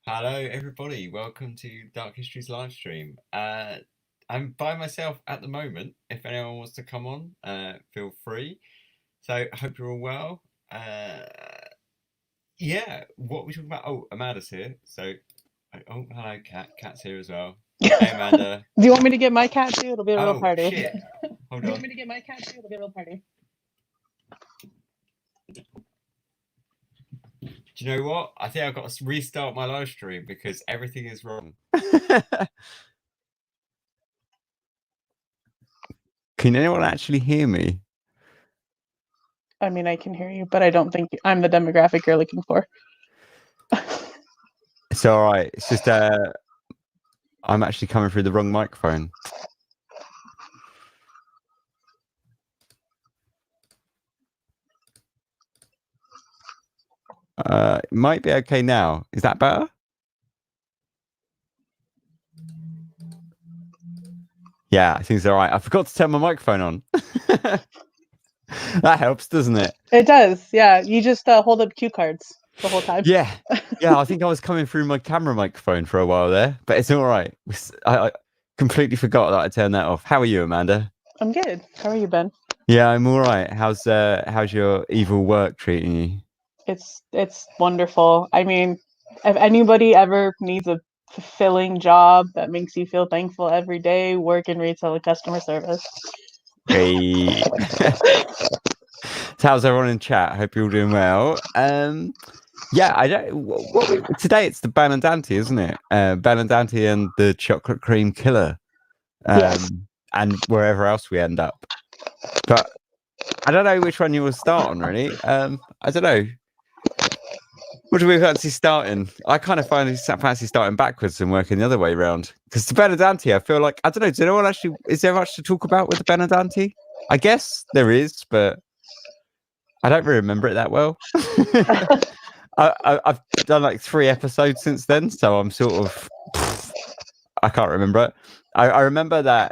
Hello, everybody. Welcome to Dark History's live stream. I'm by myself at the moment. If anyone wants to come on, feel free. So, I hope you're all well. Yeah, what are we talking about? Oh, Amanda's here. So, oh, hello, Kat. Kat's here as well. Hey, Amanda. Do you want me to get my cat too? It'll be a real Oh, party. shit. Hold Do you on. want me to get my cat too? It'll be a real party. Do you know what? I think I've got to restart my live stream because everything is wrong. Can anyone actually hear me? I mean, I can hear you, but I don't think I'm the demographic you're looking for. It's all right. It's just I'm actually coming through the wrong microphone. It might be okay now. Is that better? Yeah, I think it's all right. I forgot to turn my microphone on. That helps, doesn't it? It does, yeah. You just hold up cue cards the whole time. Yeah. I think I was coming through my camera microphone for a while there, but it's all right. I completely forgot that I turned that off. How are you, Amanda? I'm good. How are you, Ben? Yeah, I'm all right. How's your evil work treating you? It's wonderful. I mean, if anybody ever needs a fulfilling job that makes you feel thankful every day, work in retail and customer service. Hey. So how's everyone in chat? Hope you're all doing well. Yeah, I don't. Today it's the Benandanti, isn't it? Benandanti and the chocolate cream killer, Yes. and wherever else we end up. But I don't know which one you will start on. Really, I don't know. What do we fancy starting? I kind of fancy starting backwards and working the other way around. Because the Benandanti, I feel like I don't know. Do anyone actually? Is there much to talk about with the Benandanti? I guess there is, but I don't really remember it that well. I've done like 3 episodes since then, so I'm sort of I can't remember it. I remember that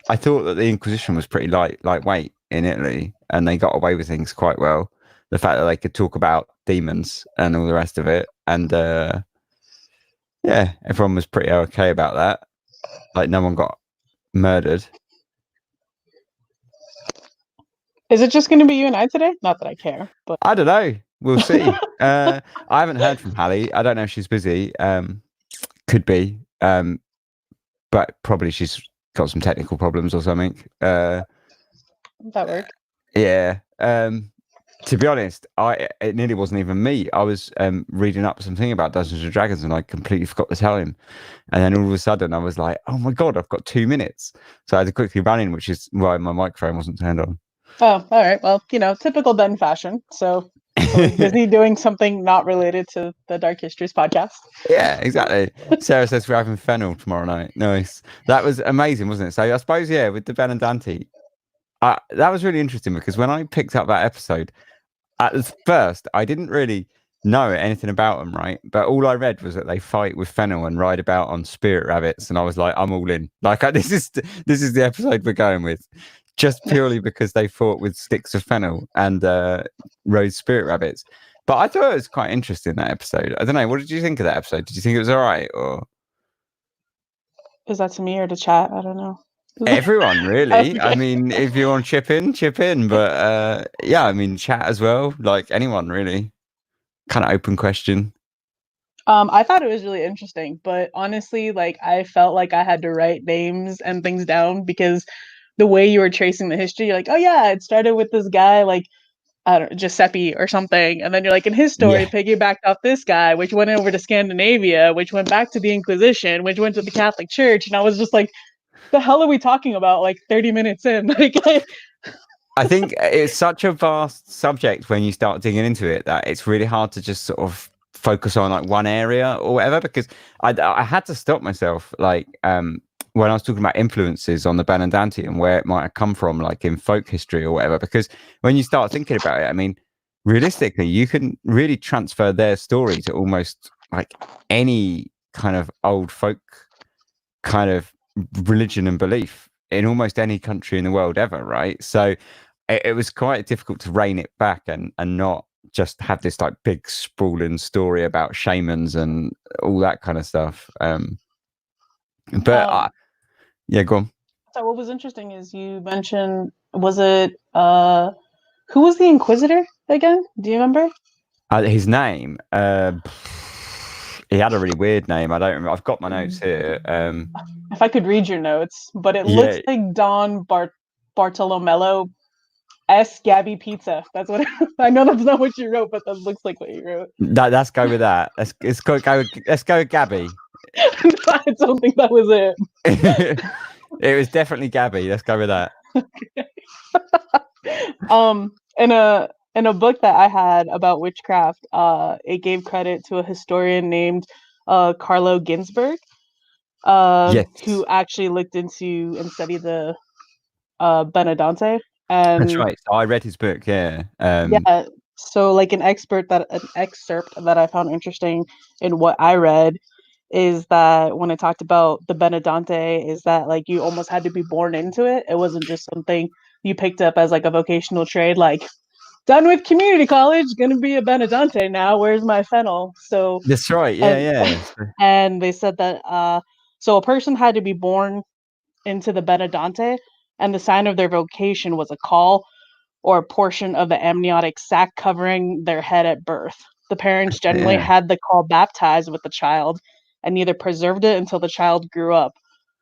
I thought that the Inquisition was pretty lightweight in Italy, and they got away with things quite well. The fact that they could talk about demons and all the rest of it, and yeah, everyone was pretty okay about that. Like no one got murdered. Is it just going to be you and I today? Not that I care, but I don't know. We'll see. I haven't heard from Hallie. I don't know if she's busy. Could be. But probably she's got some technical problems or something. that worked. Yeah. To be honest, it nearly wasn't even me. I was reading up something about Dungeons and Dragons, and I completely forgot to tell him. And then all of a sudden, I was like, "Oh my god, I've got 2 minutes!" So I had to quickly run in, which is why my microphone wasn't turned on. Oh, all right. Well, typical Ben fashion. So busy doing something not related to the Dark Histories podcast. Yeah, exactly. Sarah says we're having fennel tomorrow night. Nice. That was amazing, wasn't it? So I suppose, yeah, with the Benandanti, that was really interesting because when I picked up that episode, at first, I didn't really know anything about them, right? But all I read was that they fight with fennel and ride about on spirit rabbits, and I was like, I'm all in. Like, this is the episode we're going with, just purely because they fought with sticks of fennel and rode spirit rabbits. But I thought it was quite interesting, that episode. I don't know. What did you think of that episode? Did you think it was all right, or is that to me or to chat? I don't know. Everyone, really. Okay. I mean, if you want to chip in. But yeah, I mean, chat as well. Like anyone, really. Kind of open question. I thought it was really interesting, but honestly, like I felt like I had to write names and things down because the way you were tracing the history, you're like, oh yeah, it started with this guy, like I don't know, Giuseppe or something, and then you're like, in his story, Yeah. piggybacked off this guy, which went over to Scandinavia, which went back to the Inquisition, which went to the Catholic Church, and I was just like, the hell are we talking about? Like 30 minutes in, like. I think it's such a vast subject when you start digging into it that it's really hard to just sort of focus on like one area or whatever, because I had to stop myself, like when I was talking about influences on the Benandanti and where it might have come from, like in folk history or whatever, because when you start thinking about it, I mean, realistically, you can really transfer their story to almost like any kind of old folk kind of religion and belief in almost any country in the world ever, right? So it was quite difficult to rein it back and not just have this like big sprawling story about shamans and all that kind of stuff. But yeah, go on. So what was interesting is you mentioned, was it who was the Inquisitor again? Do you remember? His name, he had a really weird name. I don't remember. I've got my notes here. If I could read your notes, but it looks like Don Bartolomeo S. Gabby Pizza. That's what I know. That's not what you wrote, but that looks like what you wrote. Let's go with that. Let's go with Gabby. I don't think that was it. It was definitely Gabby. Let's go with that. Okay. In a book that I had about witchcraft, it gave credit to a historian named Carlo Ginzburg, who actually looked into and studied the Benandanti. And that's right. So I read his book. Yeah. Yeah. So like an excerpt that I found interesting in what I read is that when I talked about the Benandanti, is that like you almost had to be born into it. It wasn't just something you picked up as like a vocational trade, like done with community college, gonna be a Benandanti now. Where's my fennel? So that's right. Yeah. And they said that so a person had to be born into the Benandanti, and the sign of their vocation was a call or a portion of the amniotic sac covering their head at birth. The parents generally had the call baptized with the child and either preserved it until the child grew up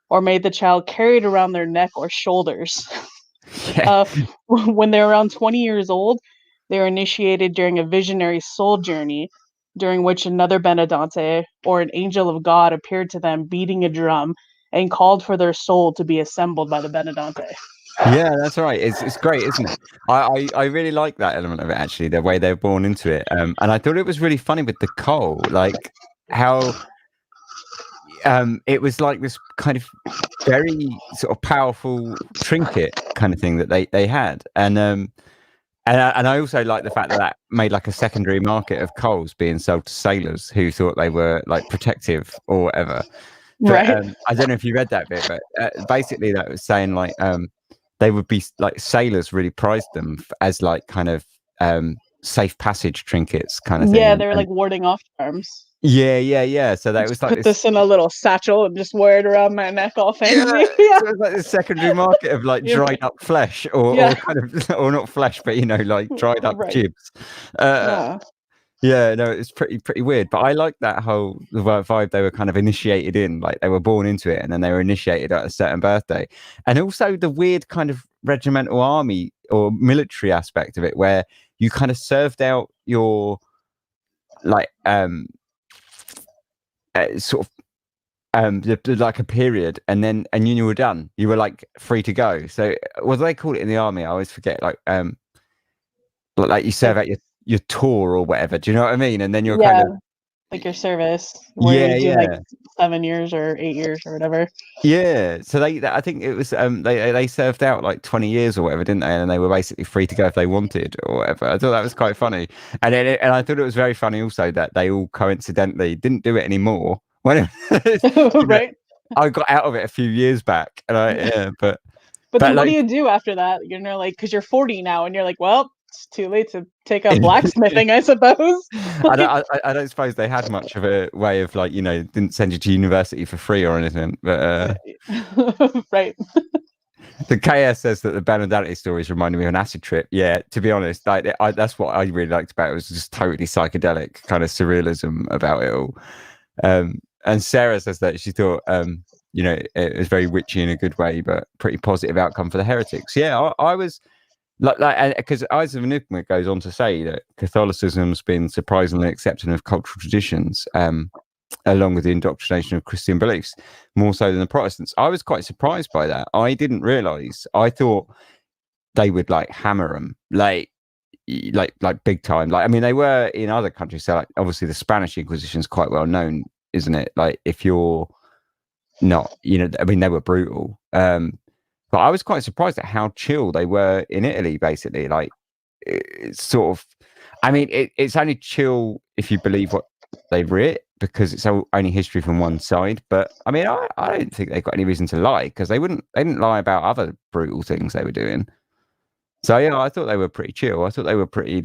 or made the child carry it around their neck or shoulders. When they're around 20 years old, they're initiated during a visionary soul journey, during which another Benandanti or an angel of God appeared to them beating a drum and called for their soul to be assembled by the Benandanti. Yeah, that's right. It's great, isn't it? I really like that element of it, actually, the way they're born into it. And I thought it was really funny with the coal, like how it was like this kind of very sort of powerful trinket kind of thing that they had. And I also like the fact that that made like a secondary market of coals being sold to sailors who thought they were like protective or whatever. But, right. I don't know if you read that bit, but basically that was saying like they would be like sailors really prized them as like kind of safe passage trinkets kind of thing. Yeah, they were like warding off charms. Yeah. So that was like put this in a little satchel and just wear it around my neck all fancy. Yeah. So it was like the secondary market of like dried up flesh or kind of, or not flesh, but you know, like dried up jibs. Yeah, no, it's pretty weird, but I like that whole vibe they were kind of initiated in, like they were born into it and then they were initiated at a certain birthday. And also the weird kind of regimental army or military aspect of it where you kind of served out your like sort of like a period and then you were done. You were like free to go. So what do they call it in the army? I always forget, like you serve out your tour or whatever. Do you know what I mean? And then you're kind of like your service where you do like 7 years or 8 years or whatever. Yeah. So I think it was they served out like 20 years or whatever, didn't they? And they were basically free to go if they wanted or whatever. I thought that was quite funny. And I thought it was very funny also that they all coincidentally didn't do it anymore. When right. I got out of it a few years back, and but then what do you do after that? You know, like, because you're 40 now, and you're like, well, it's too late to take up blacksmithing, I suppose. I don't suppose they had much of a way of like, you know, didn't send you to university for free or anything, but right. The KS says that the Benandanti stories reminded me of an acid trip. Yeah, to be honest, that's what I really liked about it. It was just totally psychedelic kind of surrealism about it all. And Sarah says that she thought, you know, it was very witchy in a good way, but pretty positive outcome for the heretics. Yeah, I was like, because Eyes of Enigma goes on to say that Catholicism's been surprisingly accepting of cultural traditions, along with the indoctrination of Christian beliefs, more so than the Protestants. I was quite surprised by that. I didn't realize. I thought they would like hammer them, like big time. Like, I mean, they were in other countries. So, like, obviously, the Spanish Inquisition is quite well known, isn't it? Like, if you're not, you know, I mean, they were brutal. But I was quite surprised at how chill they were in Italy, basically. Like, it's sort of, I mean, it's only chill if you believe what they've written, because it's only history from one side. But I mean, I don't think they've got any reason to lie, because they didn't lie about other brutal things they were doing. So yeah, I thought they were pretty chill. I thought they were pretty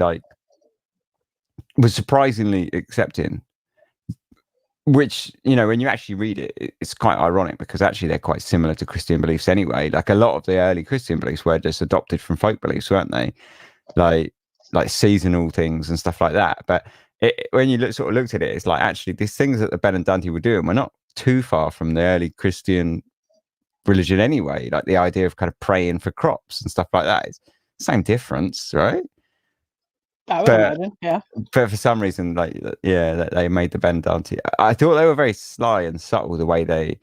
was surprisingly accepting. which, you know, when you actually read it, it's quite ironic because actually they're quite similar to Christian beliefs anyway. Like a lot of the early Christian beliefs were just adopted from folk beliefs, weren't they? Like seasonal things and stuff like that. But when you looked at it, it's like actually these things that the Benandanti were doing were not too far from the early Christian religion anyway. Like the idea of kind of praying for crops and stuff like that is same difference, right? I would imagine, yeah. But for some reason, they made the Benandanti. I thought they were very sly and subtle the way they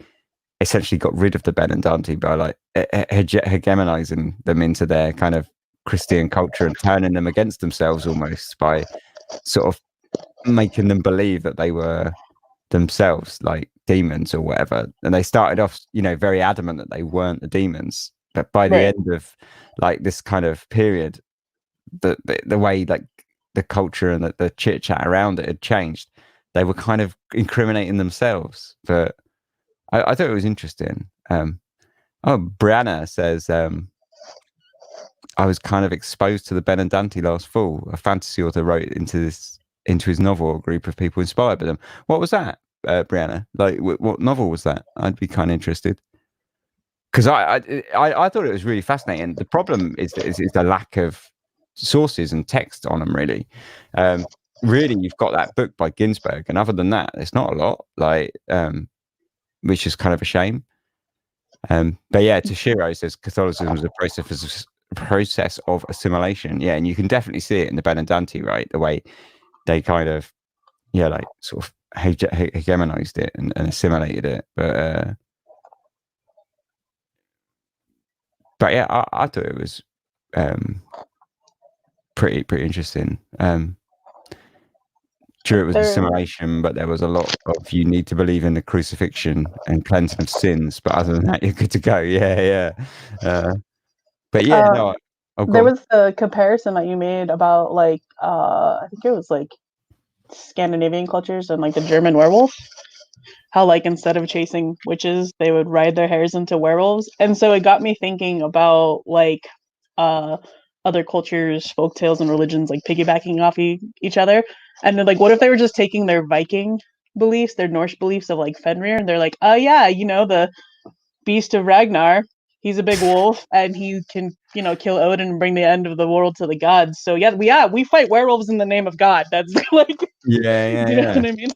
essentially got rid of the Benandanti by like hegemonizing them into their kind of Christian culture and turning them against themselves almost by sort of making them believe that they were themselves like demons or whatever. And they started off, you know, very adamant that they weren't the demons. But by the end of like this kind of period, the way like the culture and the chit chat around it had changed, they were kind of incriminating themselves. But I thought it was interesting. Brianna says, I was kind of exposed to the Benandanti last fall. A fantasy author wrote into his novel, a group of people inspired by them. What was that, Brianna? Like, what novel was that? I'd be kind of interested. Because I thought it was really fascinating. The problem is the lack of sources and text on them, really. Really, you've got that book by Ginsberg, and other than that, there's not a lot. Like, which is kind of a shame. But yeah, Toshiro says Catholicism was a process of assimilation. Yeah, and you can definitely see it in the Benandanti, right? The way they kind of, like sort of hegemonized it and assimilated it. But yeah, I thought it was pretty interesting. True, it was assimilation, but there was a lot of you need to believe in the crucifixion and cleansing of sins. But other than that, you're good to go. Yeah. But yeah, no. There was a comparison that you made about like I think it was like Scandinavian cultures and like the German werewolf. How like instead of chasing witches, they would ride their hares into werewolves, and so it got me thinking about like other cultures, folk tales, and religions like piggybacking off each other. And then like, what if they were just taking their Viking beliefs, their Norse beliefs of like Fenrir, and they're like, oh yeah, you know, the beast of Ragnar, he's a big wolf, and he can, you know, kill Odin and bring the end of the world to the gods. So we fight werewolves in the name of God. That's like, yeah. You know what I mean?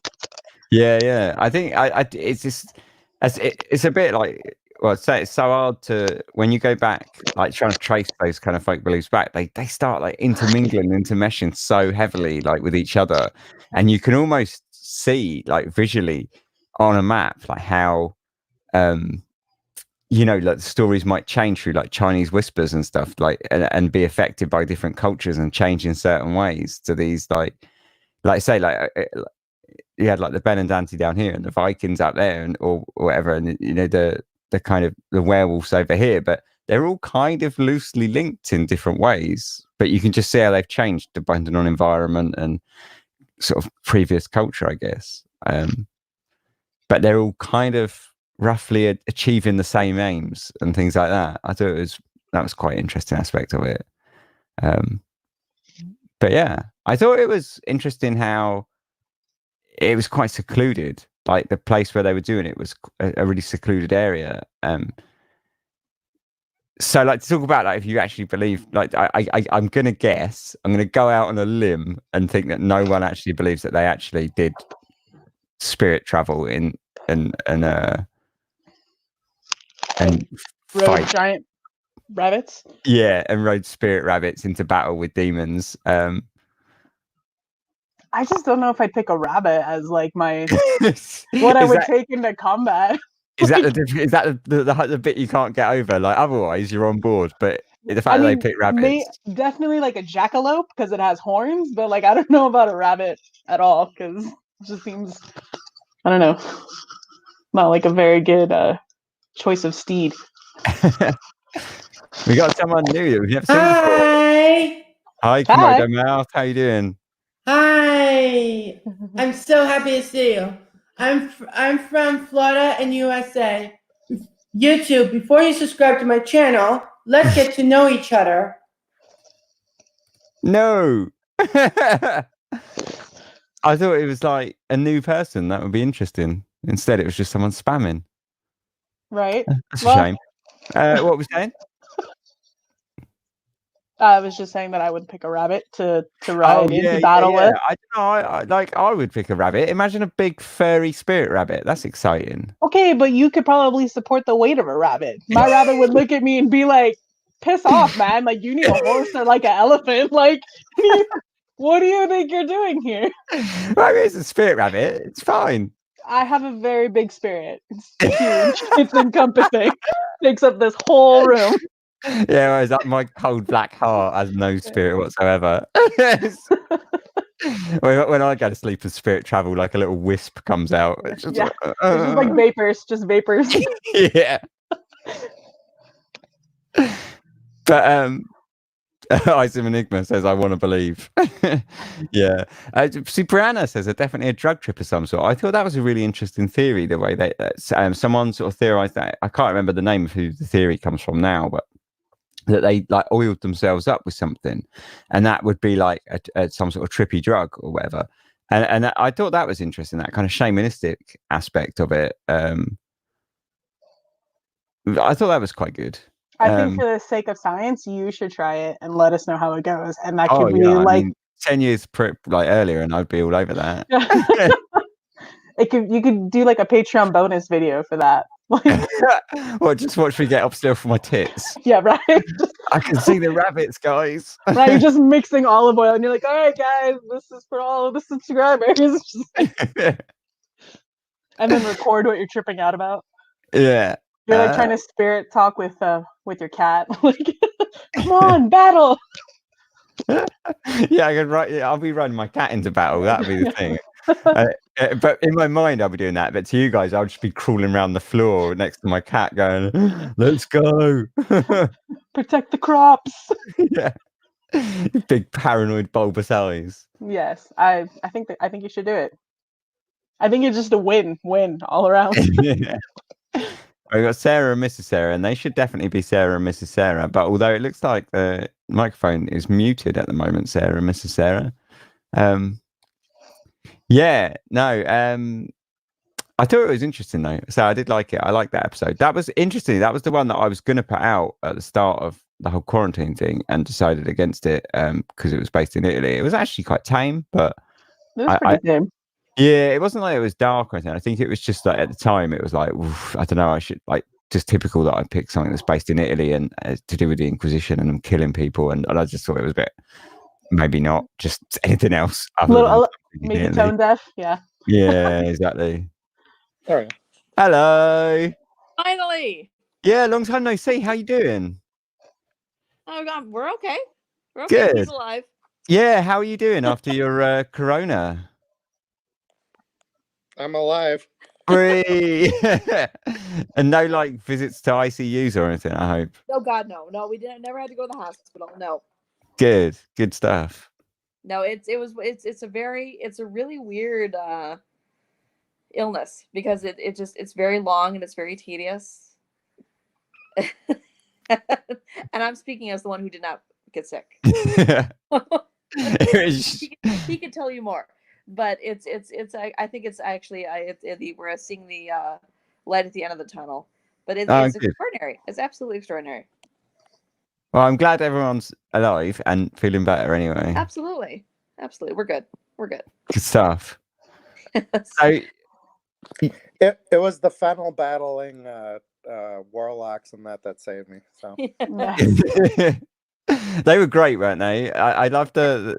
Yeah. I think it's just it's a bit like, well, it's so hard to, when you go back, like trying to trace those kind of folk beliefs back, they start like intermingling, intermeshing so heavily like with each other, and you can almost see like visually on a map like how you know, like the stories might change through like Chinese whispers and stuff, like and be affected by different cultures and change in certain ways to these like say like you had like the Benandanti down here and the Vikings out there and or whatever, and you know the kind of the werewolves over here, but they're all kind of loosely linked in different ways. But you can just see how they've changed depending on environment and sort of previous culture, I guess. But they're all kind of roughly achieving the same aims and things like that. I thought that was quite an interesting aspect of it. But yeah, I thought it was interesting how it was quite secluded. Like the place where they were doing it was a really secluded area. So like to talk about like if you actually believe, like I'm gonna guess, I'm gonna go out on a limb and think that no one actually believes that they actually did spirit travel and rode fight giant rabbits. Yeah, and rode spirit rabbits into battle with demons. I just don't know if I'd pick a rabbit as like my what I would take into combat. Is that the bit you can't get over? Like otherwise, you're on board, but the fact that they pick rabbits, definitely like a jackalope because it has horns. But like I don't know about a rabbit at all because it just seems, I don't know, not like a very good choice of steed. We got someone new that we've never seen before. Hi, Komodo Mouth. How you doing? Hi. I'm so happy to see you. I'm from Florida in USA. YouTube, before you subscribe to my channel, let's get to know each other. No. I thought it was like a new person. That would be interesting. Instead, it was just someone spamming. Right? That's a Well, shame. What was saying? I was just saying that I would pick a rabbit to Oh ride yeah, into battle with. I don't know. I would pick a rabbit. Imagine a big furry spirit rabbit. That's exciting. Okay, but you could probably support the weight of a rabbit. My rabbit would look at me and be like, "Piss off, man! Like you need a horse or like an elephant. Like what do you think you're doing here?" Well, it's a spirit rabbit. It's fine. I have a very big spirit. It's huge. It's encompassing. Takes up this whole room. Yeah, whereas that my cold black heart has no spirit whatsoever. When I go to sleep and spirit travel, like a little wisp comes out. It's just Yeah. like, It's just like vapors, just vapors. yeah. But Isim Enigma says, "I want to believe." Yeah. See, Brianna says they're definitely a drug trip of some sort. I thought that was a really interesting theory. The way that someone sort of theorized that. I can't remember the name of who the theory comes from now, but that they like oiled themselves up with something, and that would be like some sort of trippy drug or whatever. And I thought that was interesting. That kind of shamanistic aspect of it. I thought that was quite good. I think for the sake of science, you should try it and let us know how it goes. And that Oh could be yeah, I like mean, 10 years like earlier, and I'd be all over that. you could do like a Patreon bonus video for that. Like, Well, just watch me get up still for my tits. yeah, right. I can see the rabbits, guys. Right, you're just mixing olive oil, and you're like, "All right, guys, this is for all of the subscribers." Just like, and then record what you're tripping out about. Yeah. You're like trying to spirit talk with your cat. Like, come on, battle. Yeah, I could I'll be running my cat into battle. That'd be the thing. But in my mind, I'll be doing that. But to you guys, I'll just be crawling around the floor next to my cat, going, "Let's go, Protect the crops." yeah." Big paranoid bulbous eyes. Yes, I think you should do it. I think it's just a win all around. Yeah. We've got Sarah and Mrs. Sarah, and they should definitely be Sarah and Mrs. Sarah. But although it looks like the microphone is muted at the moment, Sarah and Mrs. Sarah. Yeah, no. I thought it was interesting though, so I did like it. I liked that episode. That was interesting. That was the one that I was going to put out at the start of the whole quarantine thing, and decided against it because it was based in Italy. It was actually quite tame, but It was pretty tame. yeah, it wasn't like it was dark or anything. I think it was just like at the time it was like, oof, I don't know. I should like just typical that I picked something that's based in Italy and to do with the Inquisition and them killing people, and I just thought it was a bit maybe not just anything else. Maybe tone deaf. Yeah. Yeah, exactly. There we go. Hello. Finally. Yeah, long time no see. How you doing? Oh God, we're okay. We're okay. Good. He's alive. Yeah, how are you doing after your corona? I'm alive. Free. And no like visits to ICUs or anything, I hope. Oh God, no. We never had to go to the hospital. No. Good stuff. No, it's a really weird illness because it's very long and it's very tedious. And I'm speaking as the one who did not get sick. He can tell you more, but I think it's actually we're seeing the light at the end of the tunnel, but it's extraordinary. It's absolutely extraordinary. Well, I'm glad everyone's alive and feeling better anyway. Absolutely. We're good. Good stuff. So It was the fennel battling warlocks and that saved me. So they were great, weren't they? I loved it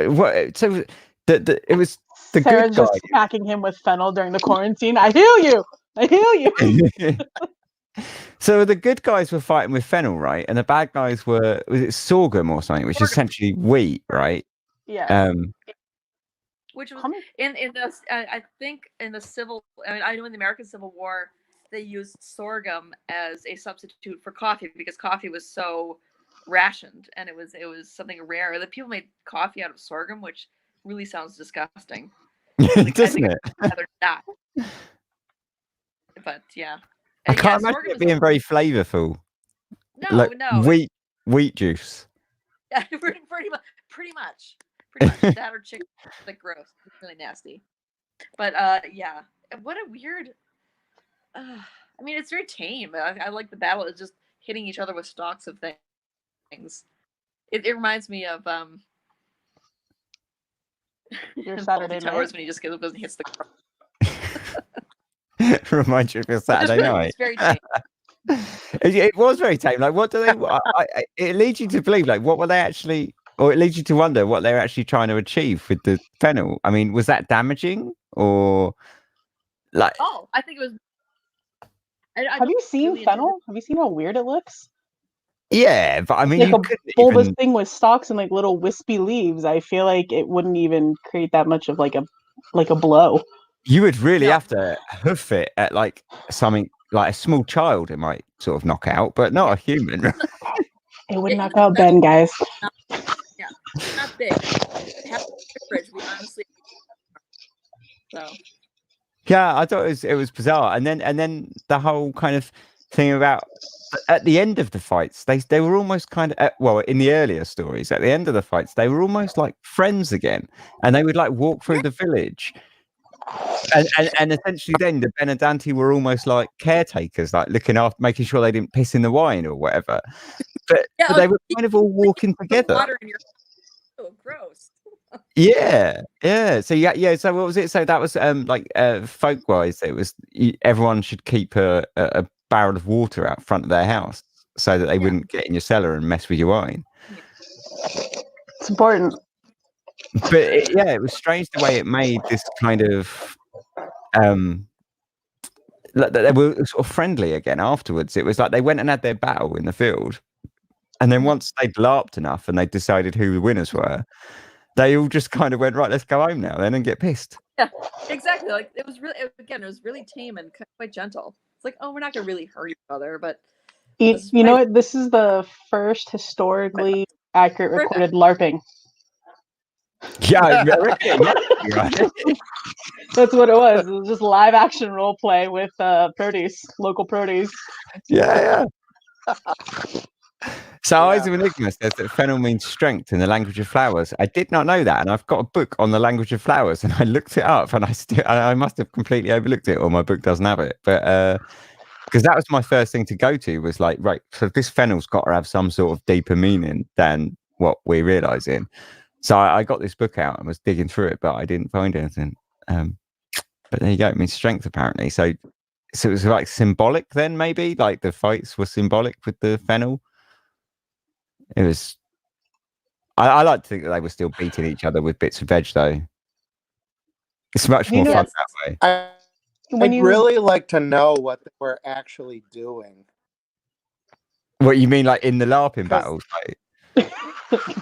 was the Sarah's good just guy. smacking him with fennel during the quarantine. I heal you. So the good guys were fighting with fennel, right? And the bad guys was it sorghum or something, which is essentially wheat, right? Yeah. Which was in the I think in the civil. I mean, I know in the American Civil War they used sorghum as a substitute for coffee because coffee was so rationed and it was something rare. The people made coffee out of sorghum, which really sounds disgusting. Doesn't it? I'd rather not. But yeah. I can't imagine it being very flavorful. No. Wheat juice. Yeah, pretty much. Pretty much that or chicken. Like gross. It's really nasty. But yeah, what a weird. I mean, it's very tame. I like the battle. It's just hitting each other with stalks of things. It reminds me of Your Saturday Towers night. when he just goes up and hits the. Reminds you of your Saturday night. It's very tame. It was very tame. Like, what do they? It leads you to believe, like, what were they actually, or it leads you to wonder what they were actually trying to achieve with the fennel. I mean, was that damaging or like? Oh, I think it was. Have you seen fennel? Have you seen how weird it looks? Yeah, but I mean, like you a couldn't bulbous even... thing with stalks and like little wispy leaves. I feel like it wouldn't even create that much of like a blow. You would really have to hoof it at like something like a small child. It might sort of knock out, but not a human. It would knock out Ben, guys. Yeah, not big. Have the fridge. We honestly. So. Yeah, I thought it was bizarre, and then the whole kind of thing about at the end of the fights, they were almost kind of well in the earlier stories. At the end of the fights, they were almost like friends again, and they would like walk through the village, and essentially then the Benandanti were almost like caretakers, like looking after, making sure they didn't piss in the wine or whatever. But they were kind of all walking together. Water in your... Oh, gross. Yeah. So yeah. So what was it? So that was like folk wise, it was everyone should keep a barrel of water out front of their house so that they wouldn't get in your cellar and mess with your wine. It's important. But it was strange the way it made this kind of like they were sort of friendly again afterwards. It was like they went and had their battle in the field, and then once they'd larped enough and they decided who the winners were, they all just kind of went, right, let's go home now then and get pissed. Yeah, exactly. Like it was really tame and quite gentle. It's like, oh, we're not gonna really hurt each other, but you know what? This is the first historically accurate recorded LARPing. Yeah, right. That's what it was. It was just live action role play with local produce. Yeah. So Isaac Enigma says that fennel means strength in the language of flowers. I did not know that, and I've got a book on the language of flowers, and I looked it up, and I must have completely overlooked it, or my book doesn't have it. But because that was my first thing to go to, was like, right, so this fennel's got to have some sort of deeper meaning than what we're realizing. So I got this book out and was digging through it, but I didn't find anything. But there you go. It means strength, apparently. So it was like symbolic then, maybe? Like the fights were symbolic with the fennel? It was... I like to think that they were still beating each other with bits of veg, though. It's much more fun that way. I'd really like to know what they were actually doing. What you mean, like in the LARPing battles? Like...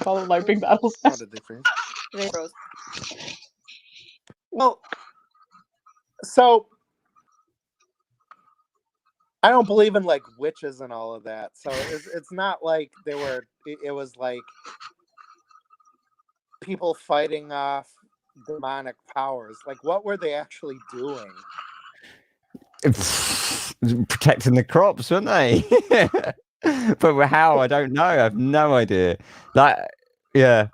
Call it LARPing battles. What did they do? Well, so I don't believe in like witches and all of that. So it's not like they were. It was like people fighting off demonic powers. Like, what were they actually doing? Protecting the crops, weren't they? But how? I don't know. I have no idea. Like, yeah,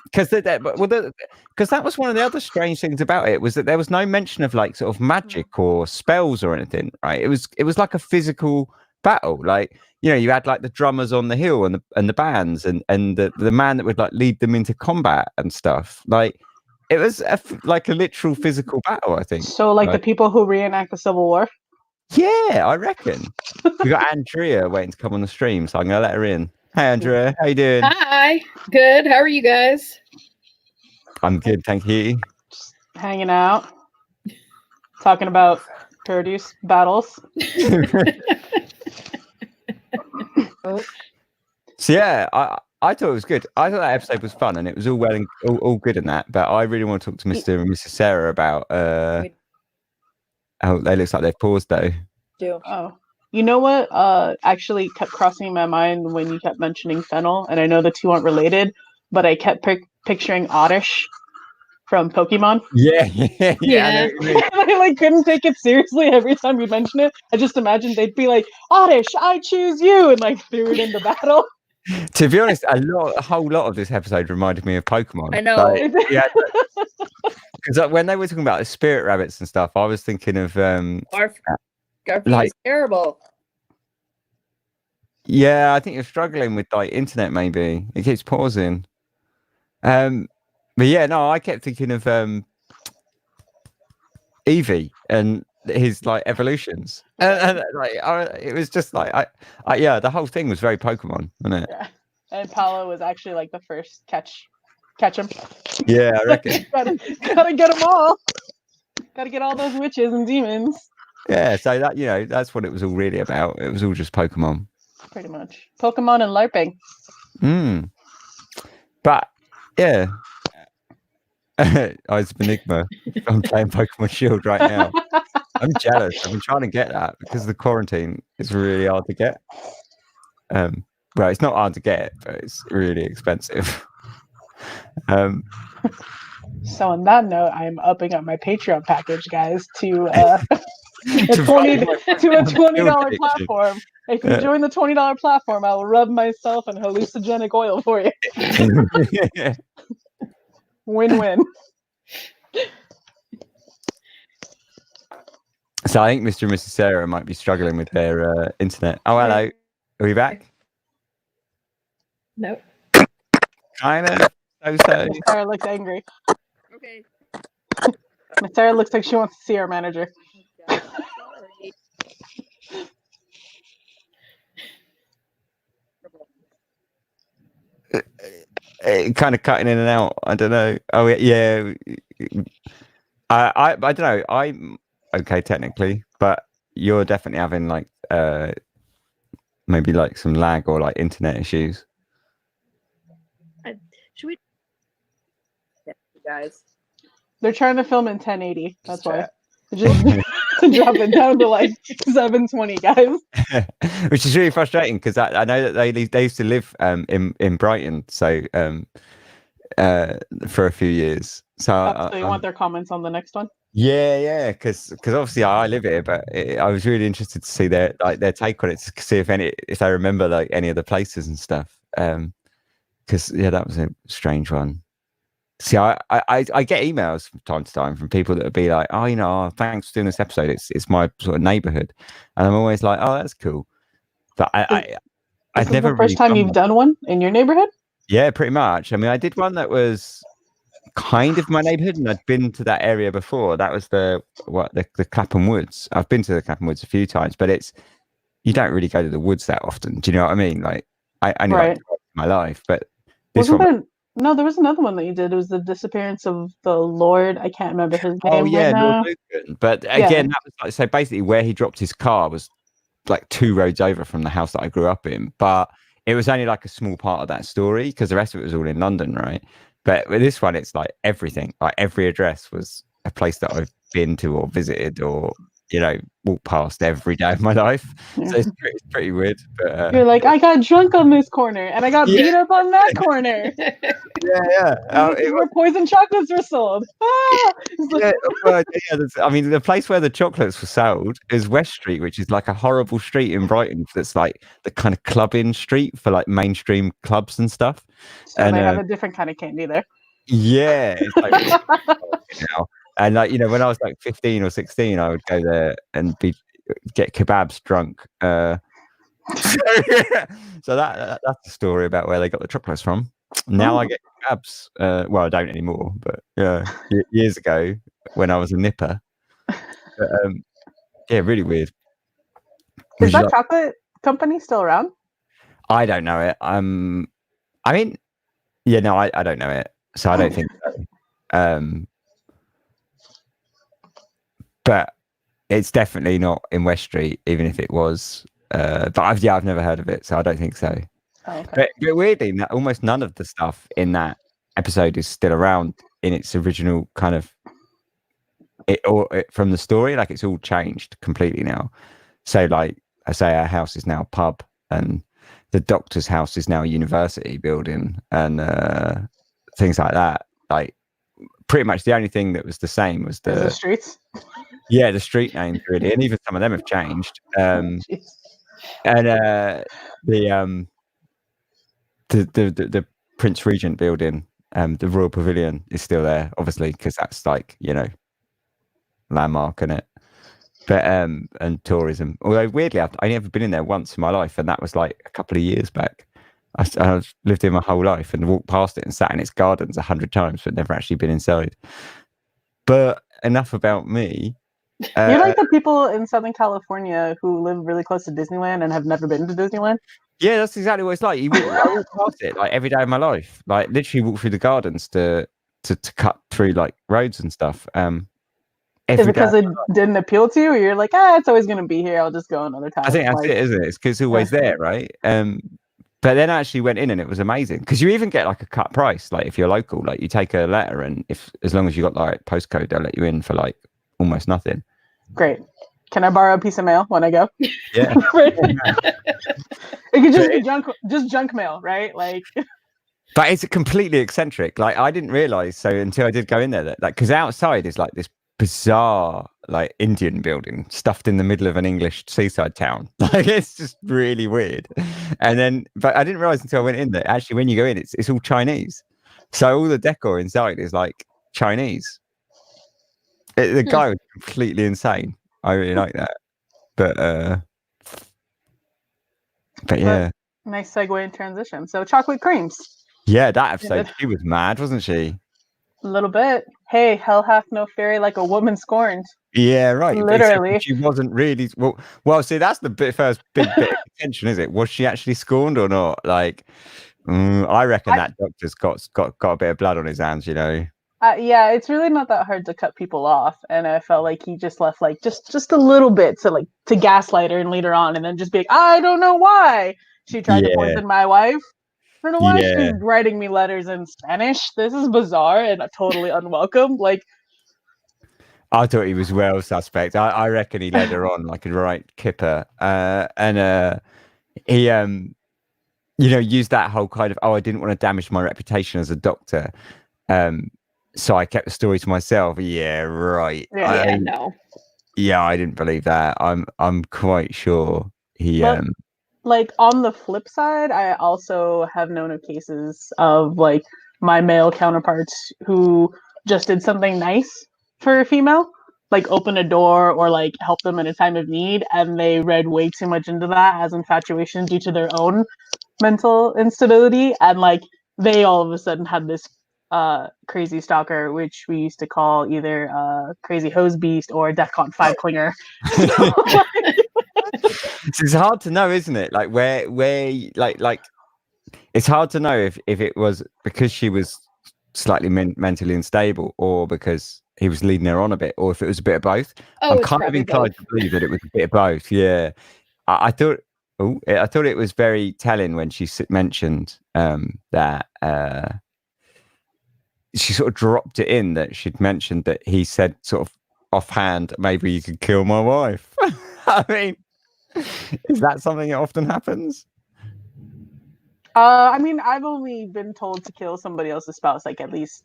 because that was one of the other strange things about it, was that there was no mention of like sort of magic or spells or anything. Right? It was like a physical battle. Like, you know, you had like the drummers on the hill and the bands and the man that would like lead them into combat and stuff. Like, it was like a literal physical battle, I think. So, like the people who reenact the Civil War? Yeah, I reckon. We got Andrea waiting to come on the stream, so I'm gonna let her in. Hey, Andrea, how you doing? Hi, good. How are you guys? I'm good, thank you. Just hanging out, talking about produce battles. So yeah, I thought it was good. I thought that episode was fun, and it was all well and all good in that. But I really want to talk to Mr. and Mrs. Sarah about. Oh, they looks like they've paused though. Oh, you know what? Actually, kept crossing my mind when you kept mentioning fennel, and I know the two aren't related, but I kept picturing Oddish from Pokemon. Yeah. I like couldn't take it seriously every time you mention it. I just imagined they'd be like, "Oddish, I choose you," and like threw it into battle. To be honest, a whole lot of this episode reminded me of Pokemon. I know. Like, yeah, because when they were talking about the spirit rabbits and stuff, I was thinking of Garfield like- is terrible. yeah, I think you're struggling with like internet. Maybe it keeps pausing. But yeah, no, I kept thinking of Eevee and his like evolutions, and like it was just like I yeah, the whole thing was very Pokemon, wasn't it? Yeah. And Paolo was actually like the first catch him. Yeah, I reckon. gotta get them all. Gotta get all those witches and demons. Yeah, so that that's what it was all really about. It was all just Pokemon. Pretty much. Pokemon and LARPing. But yeah. I was Benigma. I'm playing Pokemon Shield right now. I'm jealous. I've been trying to get that because of the quarantine. It's really hard to get. Well, it's not hard to get, but it's really expensive. So on that note, I'm upping up my Patreon package, guys, to a $20 platform. If you join the $20 platform, I will rub myself in hallucinogenic oil for you. Win-win. So I think Mr. and Mrs. Sarah might be struggling with their internet. Oh, hello. Are we back? No. Kind of. So. Miss Sarah looks angry. Okay. Miss Sarah looks like she wants to see our manager. Kind of cutting in and out. I don't know. Oh yeah. I don't know. I'm okay technically, but you're definitely having like maybe like some lag or like internet issues. Should we? Yeah, guys. They're trying to film in 1080. That's why. Just drop it down to like 720, guys. Which is really frustrating because I know that they used to live in Brighton, so for a few years. So you want their comments on the next one? Yeah, because obviously I live here, but I was really interested to see their take on it, to see if they remember like any of the places and stuff. Because yeah, that was a strange one. See, I get emails from time to time from people that would be like, oh, thanks for doing this episode. It's my sort of neighborhood, and I'm always like, oh, that's cool. But I've never. The first time you've done one in your neighborhood? Yeah, pretty much. I mean, I did one that was kind of my neighborhood, and I'd been to that area before. That was the Clapham Woods. I've been to the Clapham Woods a few times, but you don't really go to the woods that often. Do you know what I mean? Like I only like my life, but this No, there was another one that you did. It was the disappearance of the Lord. I can't remember his name. Oh yeah, right now. Lord Lucan. But again, that was like, so basically where he dropped his car was like 2 roads over from the house that I grew up in. But it was only like a small part of that story because the rest of it was all in London, right? But with this one, it's like everything. Like every address was a place that I've been to or visited or walked past every day of my life. Yeah. So it's pretty weird. But you're like, I got drunk on this corner and I got beat up on that corner. Yeah. This is where poison chocolates were sold. I mean, the place where the chocolates were sold is West Street, which is like a horrible street in Brighton. That's like the kind of clubbing street for like mainstream clubs and stuff. So and they have a different kind of candy there. Yeah, it's like now. And like when I was like 15 or 16, I would go there and get kebabs drunk. So that's the story about where they got the chocolates from. Now I get kebabs. Well, I don't anymore, but yeah, years ago when I was a nipper. But, yeah, really weird. Is that chocolate company still around? I don't know it. I mean, yeah, no, I don't know it, so I don't think so. But it's definitely not in West Street, even if it was. But I've never heard of it, so I don't think so. Oh, okay. But weirdly, almost none of the stuff in that episode is still around in its original kind of from the story. Like it's all changed completely now. So, like I say, our house is now a pub, and the doctor's house is now a university building, and things like that. Like pretty much the only thing that was the same was the streets. Yeah, the street names really, and even some of them have changed. And the Prince Regent building, the Royal Pavilion is still there, obviously, because that's like, you know, landmark, isn't it? But and tourism. Although weirdly, I've only ever been in there once in my life, and that was like a couple of years back. I've lived here my whole life and walked past it and sat in its gardens 100 times, but never actually been inside. But enough about me. You're like the people in Southern California who live really close to Disneyland and have never been to Disneyland. Yeah, that's exactly what it's like. I walk past it like every day of my life. Like literally walk through the gardens to cut through like roads and stuff. Is it because it didn't appeal to you, or you're like, it's always going to be here, I'll just go another time? I think that's it, isn't it? It's because it's always there, right? But then I actually went in and it was amazing because you even get like a cut price. Like if you're local, like you take a letter, and as long as you got the right postcode, they'll let you in for like almost nothing. Great. Can I borrow a piece of mail when I go? Yeah. It could just be junk mail, right? Like. But it's completely eccentric. Like I didn't realize until I did go in there that because outside is like this bizarre like Indian building stuffed in the middle of an English seaside town. Like it's just really weird. And then, but I didn't realize until I went in that actually when you go in, it's all Chinese. So all the decor inside is like Chinese. The guy was completely insane. I really like that. But yeah. Nice segue and transition. So chocolate creams. Yeah, that episode she was mad, wasn't she? A little bit. Hey, hell hath no fury like a woman scorned. Yeah, right. Literally. She wasn't really well. See, that's the first big bit of contention, is it? Was she actually scorned or not? Like, I reckon that doctor's got a bit of blood on his hands, you know. Yeah, it's really not that hard to cut people off, and I felt like he just left like just a little bit to gaslight her and lead her on, and then just be like, I don't know why she tried to poison my wife. I don't know why she's writing me letters in Spanish. This is bizarre and totally unwelcome. Like, I thought he was well suspect. I reckon he led her on like a right kipper, and he used that whole kind of I didn't want to damage my reputation as a doctor, so I kept the story to myself. Yeah, right. Yeah, I didn't believe that. I'm quite sure he. Like on the flip side, I also have known of cases of like my male counterparts who just did something nice for a female, like open a door or like help them in a time of need, and they read way too much into that as infatuation due to their own mental instability, and like they all of a sudden had this crazy stalker, which we used to call either crazy hose beast or DEFCON 5 clinger. It's hard to know, isn't it? Like where like it's hard to know if it was because she was slightly mentally unstable or because he was leading her on a bit, or if it was a bit of both. I'm kind of inclined to believe that it was a bit of both. Yeah, I thought it was very telling when she mentioned that she sort of dropped it in that she'd mentioned that he said sort of offhand, maybe you could kill my wife. I mean, is that something that often happens? I mean, I've only been told to kill somebody else's spouse like at least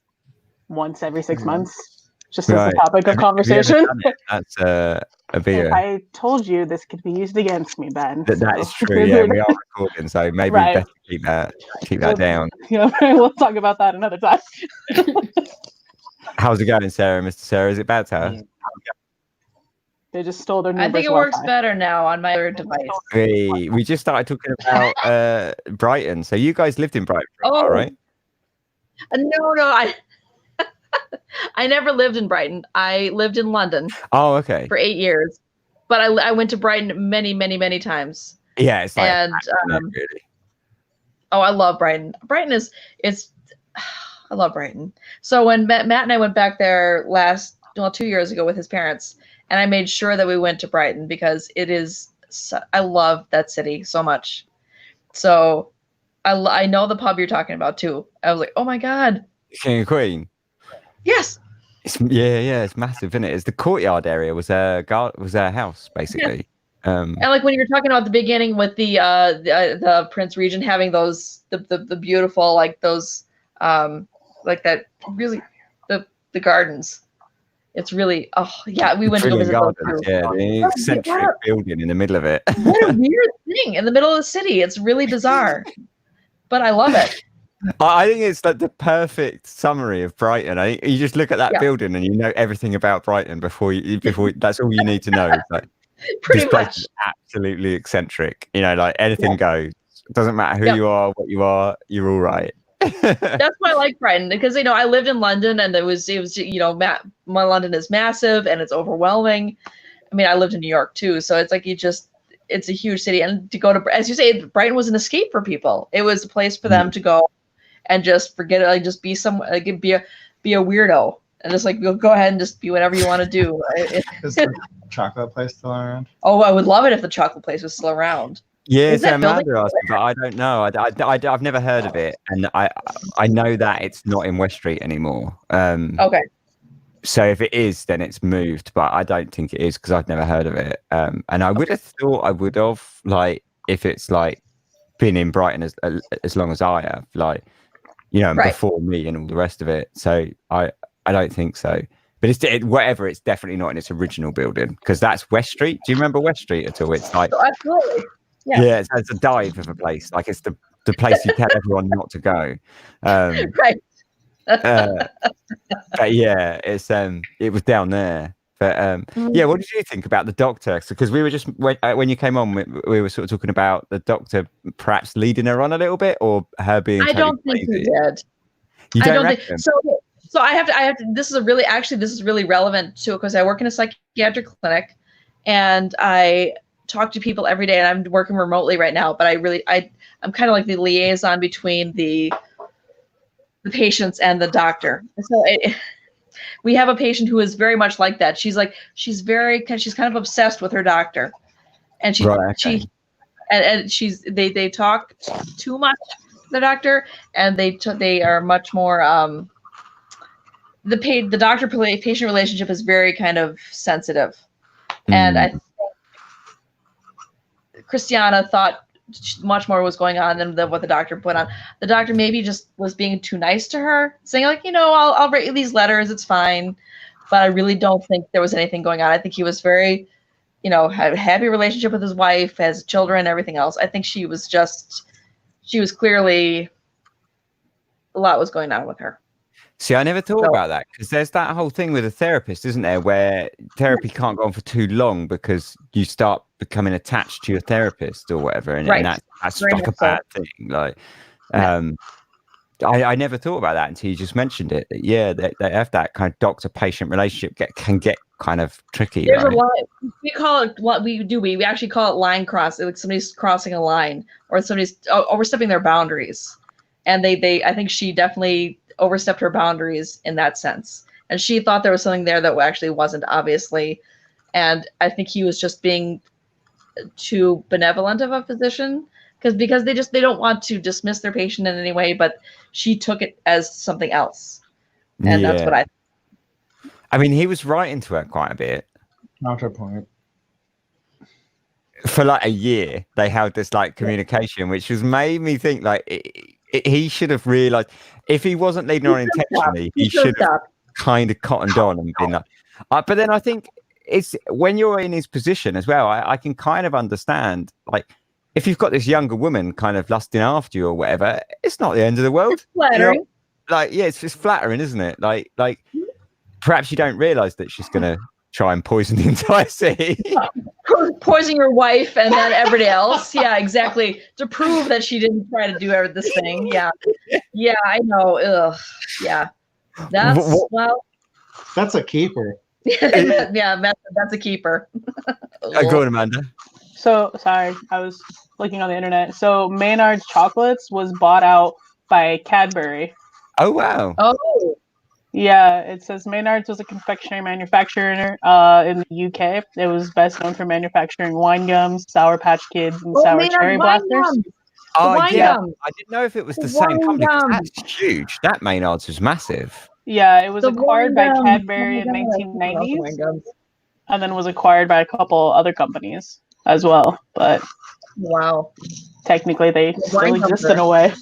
once every 6 months, just as a topic of conversation. That's a video. I told you this could be used against me, Ben. That is true. Yeah, we are recording, so maybe we better keep that down. Yeah, we'll talk about that another time. How's it going, Sarah? Mr. Sarah, is it bad, Sarah? They just stole their. I think it works better now on my other device. We just started talking about Brighton. So you guys lived in Brighton for a while, right? No, I never lived in Brighton. I lived in London. Oh, okay. For 8 years, but I went to Brighton many, many, many times. Yeah, it's like really. Oh, I love Brighton. I love Brighton. So when Matt and I went back there 2 years ago with his parents, and I made sure that we went to Brighton because I love that city so much. So I know the pub you're talking about too. I was like, oh my God. King and Queen. Yes. It's massive, isn't it? It's the courtyard area was their house basically. Yeah. And like when you were talking about the beginning with the Prince Regent having those the beautiful like those like that really the gardens. It's really we went to go visit gardens, the eccentric building in the middle of it. What a weird thing in the middle of the city. It's really bizarre. but I love it. I think it's like the perfect summary of Brighton. You just look at that building and you know everything about Brighton before that's all you need to know. It's like, Pretty this place much. is absolutely eccentric. You know, like anything goes. It doesn't matter who you are, what you are, you're all right. That's why I like Brighton, because I lived in London, and it was my London is massive and it's overwhelming. I mean, I lived in New York too, so it's like it's a huge city, and to go to, as you say, Brighton was an escape for people. It was a place for them to go and just forget it, like just be be a weirdo, and just like go ahead and just be whatever you want to do. Is the chocolate place still around? Oh, I would love it if the chocolate place was still around. Yeah, Is so that Amanda building asked me, but I don't know. I've never heard of it, and I know that it's not in West Street anymore. Okay. So if it is, then it's moved, but I don't think it is because I've never heard of it. And I would have thought I would have, like, if it's like been in Brighton as long as I have, like, you know, before me and all the rest of it. So I don't think so. But whatever, it's definitely not in its original building, because that's West Street. Do you remember West Street at all? It's like, absolutely. Yeah, it's a dive of a place. Like, it's the place you tell everyone not to go. Right. But yeah, it was down there. But yeah, what did you think about the Doctor? Because we were just when you came on, we were sort of talking about the Doctor perhaps leading her on a little bit, or her being. I don't think he did. You don't think so. So I have to. This is really relevant to it, because I work in a psychiatric clinic, and I talk to people every day, and I'm working remotely right now. But I'm kind of like the liaison between the patients and the doctor. So we have a patient who is very much like that. She's kind of obsessed with her doctor, and they talk too much, the doctor, and they are much more the doctor patient relationship is very kind of sensitive, and I think Christiana thought much more was going on than what the doctor put on. The doctor maybe just was being too nice to her, saying like, I'll write you these letters, it's fine. But I really don't think there was anything going on. I think he was very, had a happy relationship with his wife, has children, everything else. I think she was clearly, a lot was going on with her. See, I never thought about that, because there's that whole thing with a therapist, isn't there, where therapy can't go on for too long because you start becoming attached to your therapist or whatever, and that's like a bad thing. Like, I never thought about that until you just mentioned it. Yeah, they have that kind of doctor-patient relationship can get kind of tricky. There's a line. We call it what we do. We actually call it line cross. Like somebody's crossing a line, or somebody's overstepping their boundaries, and I think she definitely overstepped her boundaries in that sense, and she thought there was something there that actually wasn't, obviously, and I think he was just being too benevolent of a physician, because they don't want to dismiss their patient in any way, but she took it as something else, and that's what I mean, he was writing to her quite a bit. Counterpoint. For like a year, they held this like communication, which was made me think like he should have realized, if he wasn't leading on intentionally, he should have kind of cottoned on and been like. But then I think it's when you're in his position as well. I can kind of understand, like, if you've got this younger woman kind of lusting after you or whatever, it's not the end of the world. It's flattering. Like, yeah, it's just flattering, isn't it? Like perhaps you don't realize that she's gonna try and poison the entire city. Poison your wife and then everybody else. Yeah, exactly. To prove that she didn't try to do this thing. Yeah. Yeah, I know. Ugh. Yeah. That's a keeper. Yeah, that's a keeper. Go on, Amanda. So, sorry, I was looking on the internet. So, Maynard's Chocolates was bought out by Cadbury. Oh, wow. Oh. Yeah, it says Maynard's was a confectionery manufacturer in the UK. It was best known for manufacturing wine gums, Sour Patch Kids, and sour cherry blasters. Oh, yeah. I didn't know if it was the same company. That's huge. That Maynard's was massive. Yeah, it was acquired by Cadbury in 1990s, and then was acquired by a couple other companies as well. But technically, they still exist in a way.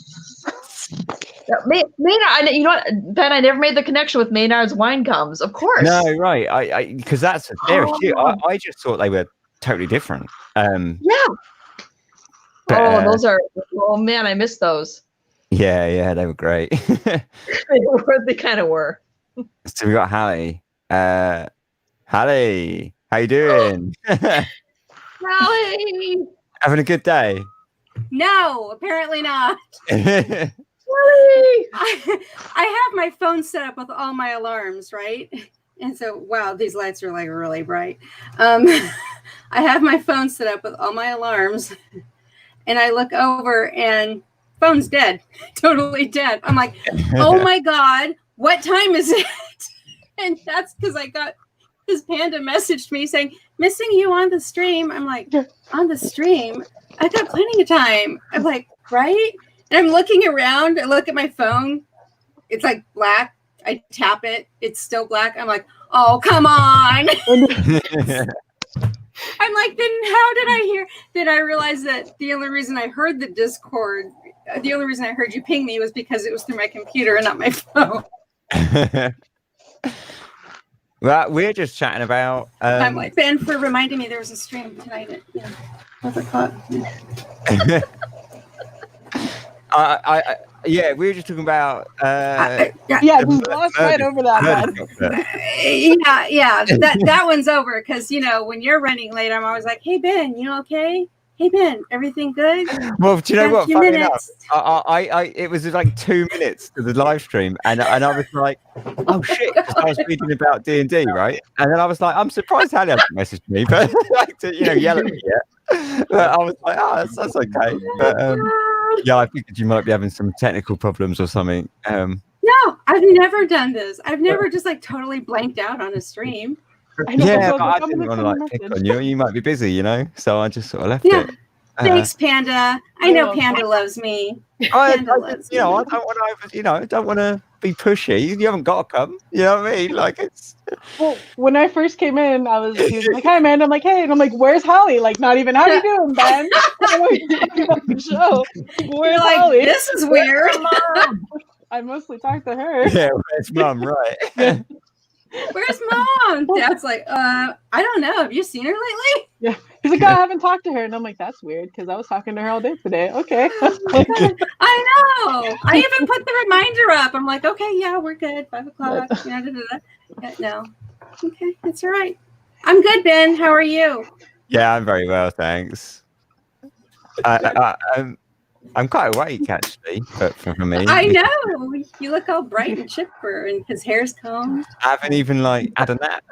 Maynard, you know what, Ben? I never made the connection with Maynard's wine gums. Of course. No, right. Because they're huge. I just thought they were totally different. Yeah. But, those are. Oh man, I miss those. Yeah, they were great. They kind of were. So we got Hallie. Hallie, how you doing? Hallie! Having a good day? No, apparently not. Hallie! I have my phone set up with all my alarms, right? And so, wow, these lights are like really bright. I have my phone set up with all my alarms, and I look over and phone's dead, totally dead. I'm like, oh my God, what time is it? And that's because I got this panda messaged me saying, missing you on the stream. I'm like, on the stream? I got plenty of time. I'm like, right? And I'm looking around. I look at my phone. It's like black. I tap it. It's still black. I'm like, oh, come on. I'm like, then how did I hear? Then I realized that the only reason I heard the Discord, the only reason I heard you ping me was because it was through my computer and not my phone. Well, we're just chatting about. I'm like, Ben, for reminding me there was a stream tonight at 12 o'clock. Yeah, we were just talking about. Yeah, we glossed right over that one. Yeah, that one's over because when you're running late, I'm always like, hey Ben, you okay? Hey Ben, everything good? Well, do you know what? Funny enough, Minutes. it was like 2 minutes to the live stream, and I was like, oh shit, because I was reading about D&D, right? And then I was like, I'm surprised Hallie hasn't messaged me, but like to yell at me yet. But I was like, oh, that's okay. But yeah, I figured you might be having some technical problems or something. No, I've never done this. I've never just like totally blanked out on a stream. Yeah, but I didn't want to like pick on you. You might be busy, so I just sort of left it. Thanks, Panda. I know Panda loves me. I don't want to, I don't want to be pushy. You haven't got to come. You know what I mean? Like it's. Well, when I first came in, he was like, "Hi, man." I'm like, "Hey," and I'm like, "Where's Hallie?" Like, not even, "How you doing, Ben?" I'm like, talking about the show. Where's Hallie? This is weird. I mostly talk to her. Yeah, where's Mum? Right. Where's Mom? Dad's like, I don't know. Have you seen her lately? Yeah. He's like, I haven't talked to her. And I'm like, that's weird because I was talking to her all day today. Okay. I know. I even put the reminder up. I'm like, okay, yeah, we're good. 5 o'clock. No. Okay, that's all right. I'm good, Ben. How are you? Yeah, I'm very well, thanks. I'm quite awake actually, but for me, I know. You look all bright and chipper, and his hair's combed. I haven't even had a nap.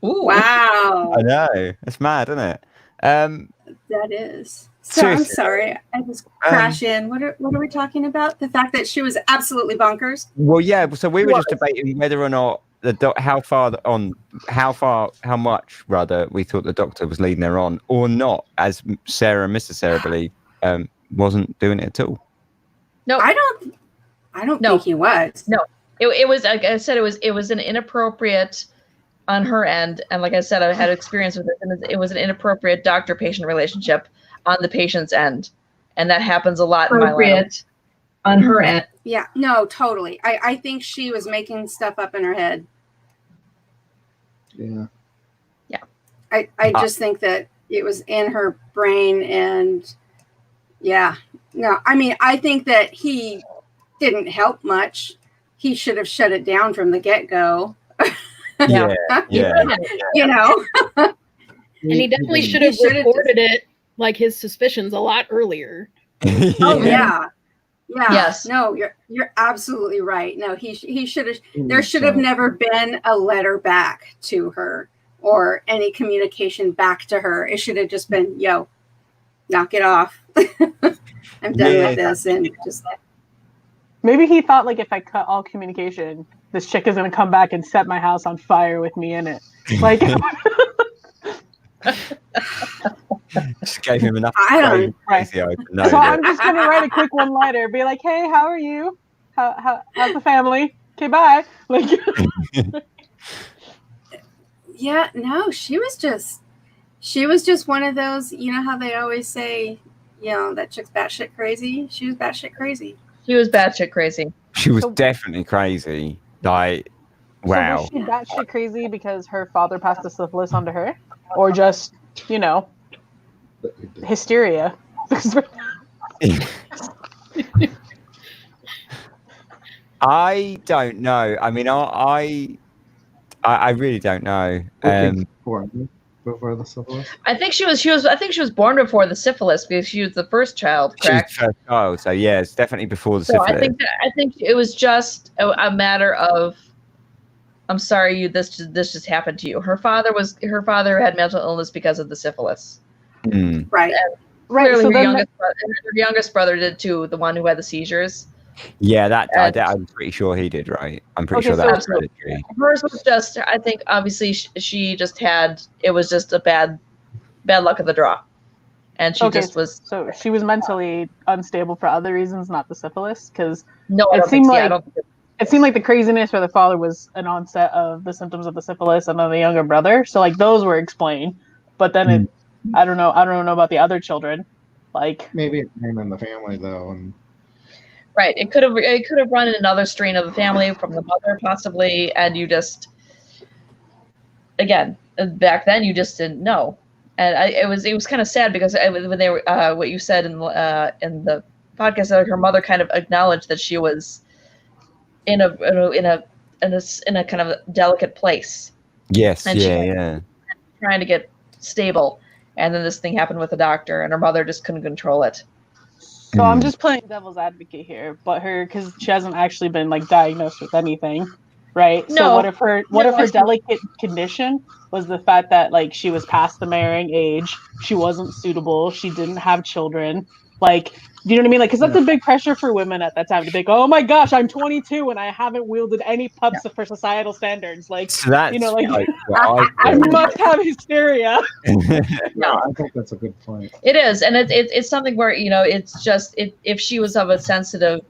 Ooh. Wow. I know. It's mad, isn't it? That is. So I'm sorry. I just crash in. What are we talking about? The fact that she was absolutely bonkers. Well, yeah. So we were just debating whether or not how much rather we thought the doctor was leading her on, or not, as Sarah and Mr. Sarah believe. Wasn't doing it at all. No, I don't think he was. No, it was. Like I said, it was an inappropriate on her end, and like I said, I had experience with it. And it was an inappropriate doctor-patient relationship on the patient's end, and that happens a lot in my life. On her end. Yeah. No, totally. I think she was making stuff up in her head. Yeah. Yeah. I just think that it was in her brain and. Yeah, no, I mean, I think that he didn't help much. He should have shut it down from the get-go. Yeah. You know? And he definitely should have reported it, like his suspicions, a lot earlier. Oh, yeah. Yeah. Yes. No, you're absolutely right. No, he should have, there should have never been a letter back to her or any communication back to her. It should have just been, yo, knock it off. I'm done with this, and just maybe he thought like if I cut all communication, this chick is gonna come back and set my house on fire with me in it. Like, just gave him enough. I don't. Crazy So I'm just gonna write a quick one-liner, be like, "Hey, how are you? How's the family? Okay, bye." Like, yeah, no, she was just one of those. You know how they always say, that chick's batshit crazy. She was batshit crazy. She was batshit crazy. She was definitely crazy. Like, wow. So was she batshit crazy because her father passed the syphilis onto her, or just hysteria? I don't know. I mean, I really don't know. Before the syphilis. I think she was born before the syphilis because she was the first child, She was correct? the first child, so yeah, it's definitely before the So syphilis. I think it was just a matter of, I'm sorry, this just happened to you. Her father had mental illness because of the syphilis. Right. And Right, clearly so her then youngest brother did too, the one who had the seizures. Yeah, And- I'm pretty sure he did, right? I'm pretty Okay, sure that so- was hereditary. Hers was just, I think, obviously she just had, it was just a bad luck of the draw, and she just was. So she was mentally unstable for other reasons, not the syphilis, because No, I it don't seemed think. like I don't. it seemed like the craziness for the father was an onset of the symptoms of the syphilis, and then the younger brother. So like those were explained, but then I don't know about the other children. Like maybe it came in the family though, and Right. It could have run in another strain of the family from the mother, possibly, and you just, again, back then you just didn't know, and it was kind of sad because when they were what you said in the podcast, like her mother kind of acknowledged that she was in a kind of delicate place. Yes, And yeah. trying to get stable, and then this thing happened with the doctor, and her mother just couldn't control it. So I'm just playing devil's advocate here, but because she hasn't actually been like diagnosed with anything, right? So No. what if her delicate condition was the fact that like she was past the marrying age, she wasn't suitable, she didn't have children, like, do you know what I mean? Like, because that's a big pressure for women at that time to think, oh my gosh, I'm 22 and I haven't wielded any pups for societal standards. Like, So that's you know, like what I must have hysteria. no, I think that's a good point. It is, and it's something where it's just if she was of a sensitive,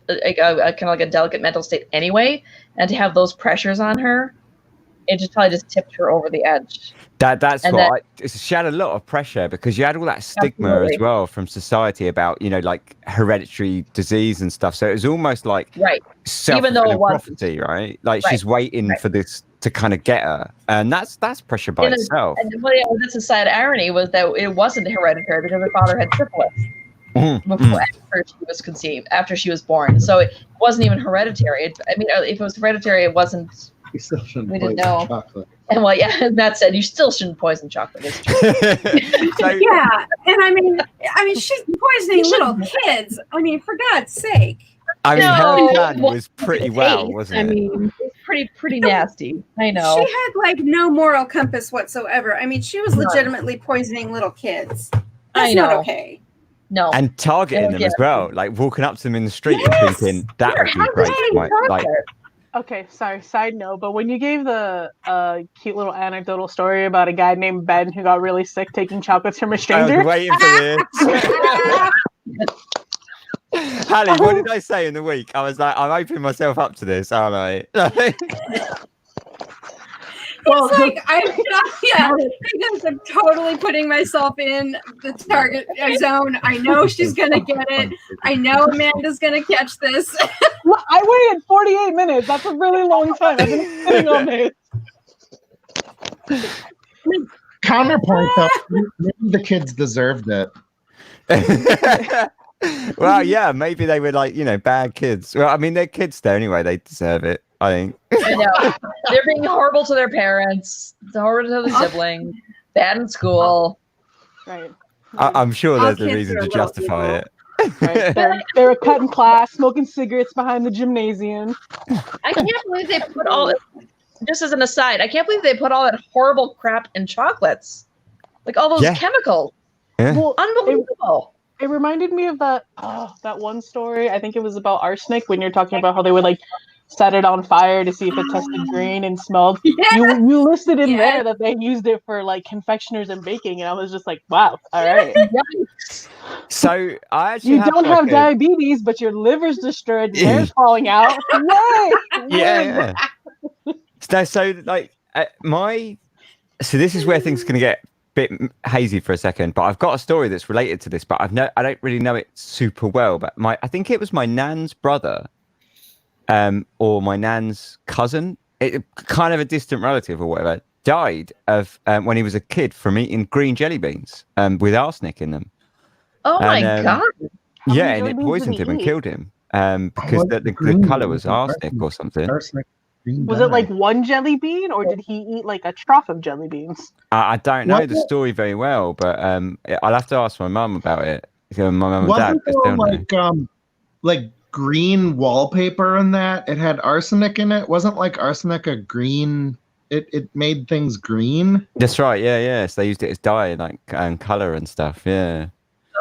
kind of like a delicate mental state anyway, and to have those pressures on her, it just probably just tipped her over the edge. She had a lot of pressure because you had all that stigma as well from society about like hereditary disease and stuff. So it was almost like Even though it wasn't. prophecy, right? Like she's waiting for this to kind of get her, and that's pressure by itself. And that's the sad irony was that it wasn't hereditary because her father had syphilis after she was conceived, after she was born. So it wasn't even hereditary. I mean, if it was hereditary, it wasn't. We still shouldn't We didn't poison know. chocolate. And that said, you still shouldn't poison chocolate. It's true. Yeah, and I mean, she's poisoning little kids. I mean, for God's sake. I mean, No. her plan was pretty well, wasn't it? I mean, it's pretty nasty. I know. She had like no moral compass whatsoever. I mean, she was legitimately poisoning little kids. That's not okay. No. And targeting them as well, like walking up to them in the street and thinking that would be great. Like, Okay, sorry, side note, but when you gave the cute little anecdotal story about a guy named Ben who got really sick taking chocolates from a stranger. I was waiting for this. Hallie, what did I say in the week? I was like, I'm opening myself up to this, aren't I? It's like because I'm totally putting myself in the target zone. I know she's gonna get it. I know Amanda's gonna catch this. I waited 48 minutes. That's a really long time. I've been sitting on this. Counterpoint though, maybe the kids deserved it. Well, yeah, maybe they were like, bad kids. Well, I mean, they're kids though anyway. They deserve it, I think. I know. They're being horrible to their parents, horrible to the siblings, bad in school. Right. I'm sure All there's a kids reason are to little justify it. Right. They're cutting class, smoking cigarettes behind the gymnasium. I can't believe they put all. Just as an aside, I can't believe they put all that horrible crap in chocolates, like all those chemicals. Yeah. Well, unbelievable. It reminded me of that one story. I think it was about arsenic when you're talking about how they would like set it on fire to see if it tested green and smelled. Yeah. You listed in there that they used it for like confectioners and baking, and I was just like, wow, all right. So I actually You don't have diabetes, but your liver's destroyed, your hair's falling out. Yay! Yeah. So like so this is where things are going to get a bit hazy for a second, but I've got a story that's related to this, but I don't really know it super well. But I think it was my nan's brother, or my nan's cousin, kind of a distant relative or whatever, died of when he was a kid from eating green jelly beans with arsenic in them. Oh my God. How Yeah, many and jelly it beans did poisoned he him and eat? killed him. Because was the green. color was It was arsenic or something. Arsenic, green Was dye. it like one jelly bean, or did he eat like a trough of jelly beans? I don't know the Wasn't- story very well, but I'll have to ask my mum about it. My mum and dad Wasn't just there don't know. like green wallpaper in that? It had arsenic in it. Wasn't like arsenic a green? It made things green. That's right. Yeah, yeah. So they used it as dye, like and color and stuff. Yeah,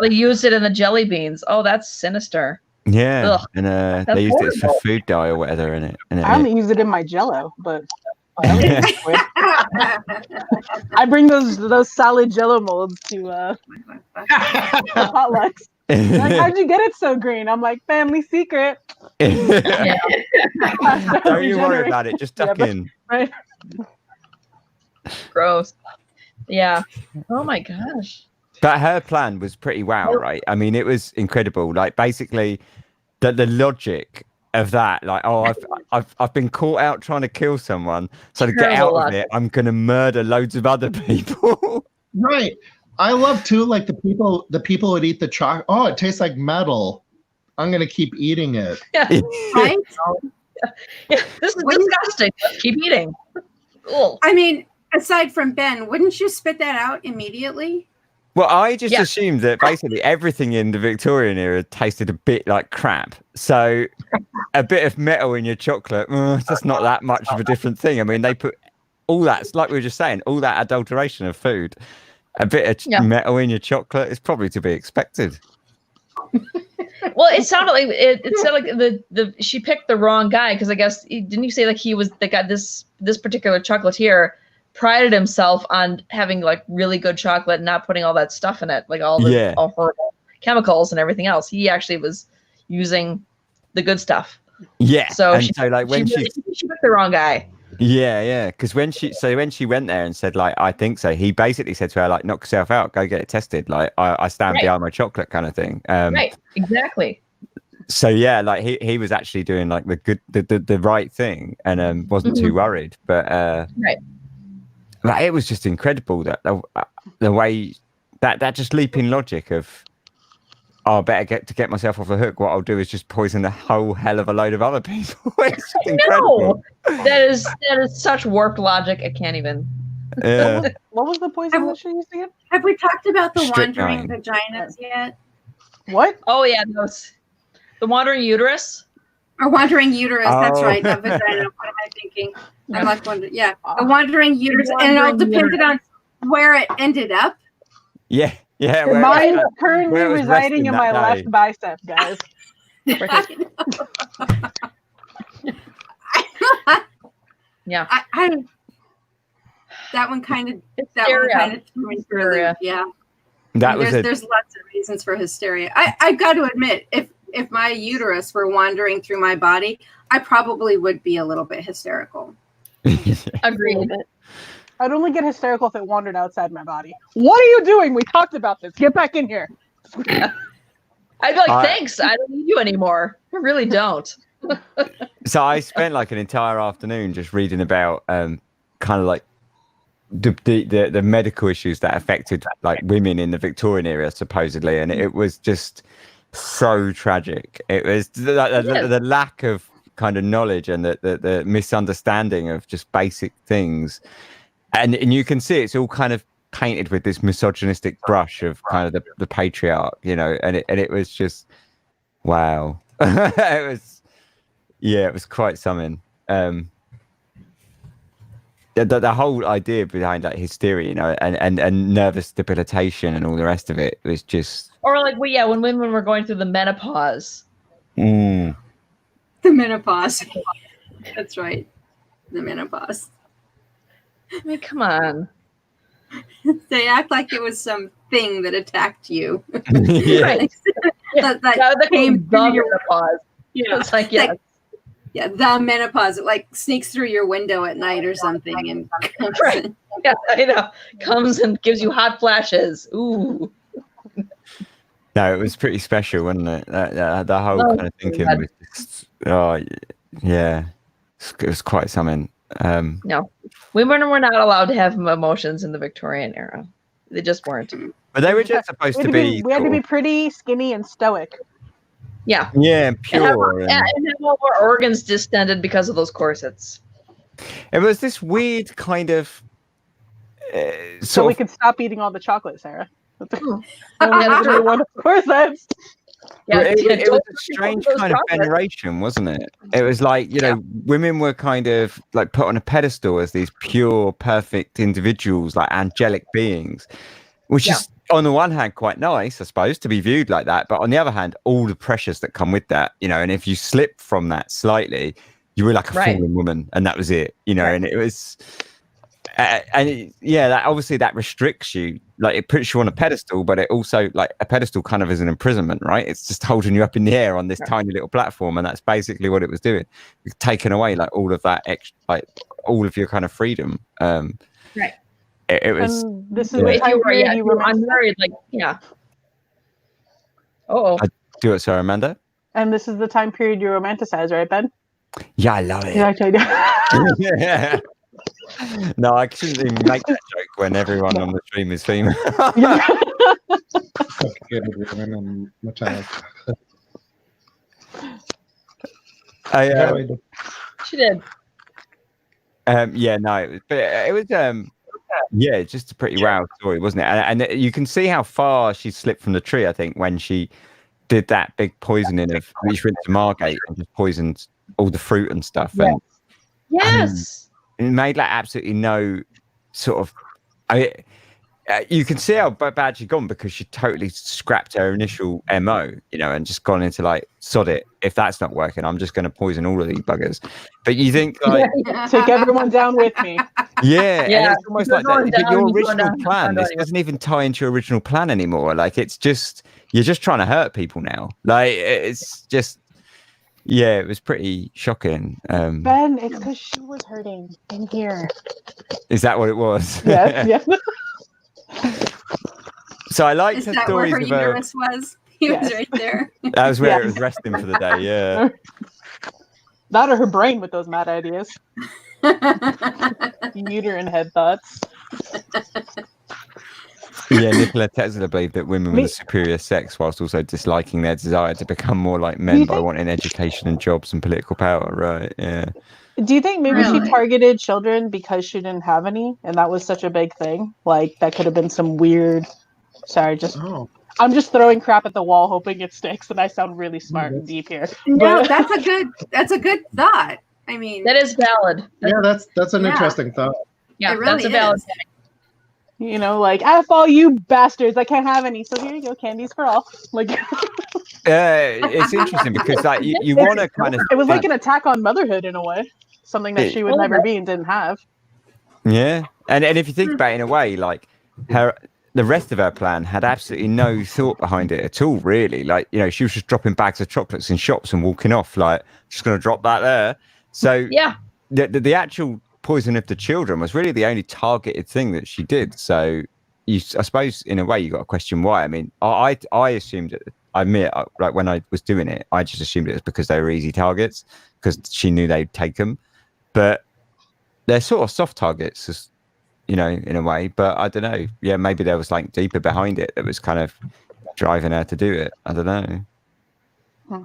They used it in the jelly beans. Oh, that's sinister. yeah. Ugh, And that's they used it for horrible. food dye or whatever in it. I only use it in my Jello, but that was liquid. I bring those solid Jello molds to potlucks. Like, how'd you get it so green? I'm like, family secret. Don't you worry about it. Just tuck in. Right. Gross. Yeah. Oh my gosh. But her plan was pretty wow, right? I mean, it was incredible. Like basically, the logic of that, like, oh, I've been caught out trying to kill someone, so to get out of it, I'm gonna murder loads of other people. Right. I love too, like the people would eat the chocolate. Oh, it tastes like metal. I'm gonna keep eating it. Yeah. Right? Yeah, this is disgusting. Keep eating. Ugh. I mean, aside from Ben, wouldn't you spit that out immediately? Well, I just assumed that basically everything in the Victorian era tasted a bit like crap. So a bit of metal in your chocolate, it's just not that much of a different thing. I mean, they put all that, it's like we were just saying, all that adulteration of food, a bit of metal in your chocolate is probably to be expected. Well, it sounded like it sounded like the she picked the wrong guy, because I guess didn't you say like he was this particular chocolatier prided himself on having like really good chocolate and not putting all that stuff in it, like all the all horrible chemicals and everything else. He actually was using the good stuff. Yeah. So and she picked the wrong guy. Yeah. Because when she went there and said like, I think so, he basically said to her like, knock yourself out, go get it tested. Like I stand behind my chocolate kind of thing. Right. Exactly. So yeah, like he was actually doing like the right thing and wasn't too worried. But right. Like, it was just incredible that the way that just leaping logic of, oh, I better get myself off the hook. What I'll do is just poison a whole hell of a load of other people. It's just incredible. That is such warped logic. I can't even. What was the poison that she used again? Have we talked about the Strychnine. wandering vaginas yet? What? Oh yeah, those the wandering uterus. Or wandering uterus, that's Oh. right. Not vagina. What am I thinking? I'm like wondering. Yeah, the wandering uterus, and it all depended on where it ended up. Yeah. Mine currently where it was residing resting in that my day. left bicep, guys. Yeah. I that one kind of Hysteria. threw me for a loop. Yeah. That was There's lots of reasons for hysteria. I've got to admit, if my uterus were wandering through my body, I probably would be a little bit hysterical. Agreed. I'd only get hysterical if it wandered outside my body. What are you doing? We talked about this. Get back in here. I'd be like, thanks. I don't need you anymore. I really don't. So I spent like an entire afternoon just reading about kind of like the medical issues that affected like women in the Victorian era supposedly, and it was just so tragic. It was the lack of kind of knowledge and the misunderstanding of just basic things, and you can see it's all kind of painted with this misogynistic brush of kind of the patriarch, you know, and it was just wow. It was quite something. The whole idea behind that hysteria, you know, and nervous debilitation and all the rest of it was just. Or like, when women were going through the menopause. The menopause. That's right. The menopause. I mean, come on. They act like it was some thing that attacked you. Yeah. Right. that came through your menopause. Yeah. It's like, yeah. Yeah, the menopause. It like sneaks through your window at night or something and comes Right. in. Yeah, I know. Comes and gives you hot flashes. Ooh. No, it was pretty special, wasn't it? The whole kind of thinking was just, yeah, it was quite something. No, women were not allowed to have emotions in the Victorian era. They just weren't. But they were just supposed to be. We had to be pretty skinny and stoic. Yeah. Yeah, pure. And have all our organs distended because of those corsets. It was this weird kind of. So we could stop eating all the chocolate, Sarah. Oh. One of corsets. Yeah, it was a strange kind of veneration, wasn't it? It was like, you know, women were kind of like put on a pedestal as these pure, perfect individuals, like angelic beings, which is on the one hand quite nice, I suppose, to be viewed like that. But on the other hand, all the pressures that come with that, you know, and if you slip from that slightly, you were like a fallen woman, and that was it, you know, and it was. That obviously that restricts you, like it puts you on a pedestal, but it also, like, a pedestal kind of is an imprisonment, right? It's just holding you up in the air on this tiny little platform, and that's basically what it was doing. It's taken away like all of that like all of your kind of freedom. Right. It was. This is the time period you were unmarried, like Oh. Do it, sorry, Amanda. And this is the time period you romanticize, right, Ben? Yeah, I love it. Yeah. No, I shouldn't even make that joke when everyone on the stream is female. Good women and Metallic. She did. It was just a pretty wild story, wasn't it? And you can see how far she slipped from the tree, I think, when she did that big poisoning of she went to Margate and just poisoned all the fruit and stuff. Yes. And, Yes. it made like absolutely no sort of. You can see how bad she'd gone because she totally scrapped her initial MO, you know, and just gone into like, sod it. If that's not working, I'm just going to poison all of these buggers. But you think like, take everyone down with me. Yeah. And it's almost like that. But your original plan, this doesn't even tie into your original plan anymore. Like, it's just, you're just trying to hurt people now. Like, it's just. Yeah, it was pretty shocking. Ben, it's because she was hurting in here. Is that what it was? Yes. So I liked the that stories where her about. uterus was? He was right there. That was where it was resting for the day. Yeah. That or her brain with those mad ideas. Uterine head thoughts. Yeah, Nikola Tesla believed that women were the superior sex whilst also disliking their desire to become more like men by wanting education and jobs and political power, right? Yeah. Do you think maybe she targeted children because she didn't have any and that was such a big thing? Like, that could have been some weird... Sorry, I'm just throwing crap at the wall hoping it sticks, and I sound really smart and deep here. No, that's a good thought. I mean... That is valid. That's an interesting thought. Yeah, really that's a valid thing. You know, like, F all you bastards, I can't have any, so here you go, candies for all. Like, it's interesting because like you want to kind of. It was like an attack on motherhood in a way, something that she would never be and didn't have. Yeah, and if you think about it in a way, like the rest of her plan had absolutely no thought behind it at all, really. Like, you know, she was just dropping bags of chocolates in shops and walking off, like, just going to drop that there. So yeah, the actual poison of the children was really the only targeted thing that she did. So I suppose in a way you got to question why. I mean, I assumed it. I admit, like when I was doing it, I just assumed it was because they were easy targets because she knew they'd take them. But they're sort of soft targets, you know, in a way. But I don't know. Yeah, maybe there was like deeper behind it that was kind of driving her to do it. I don't know. Huh.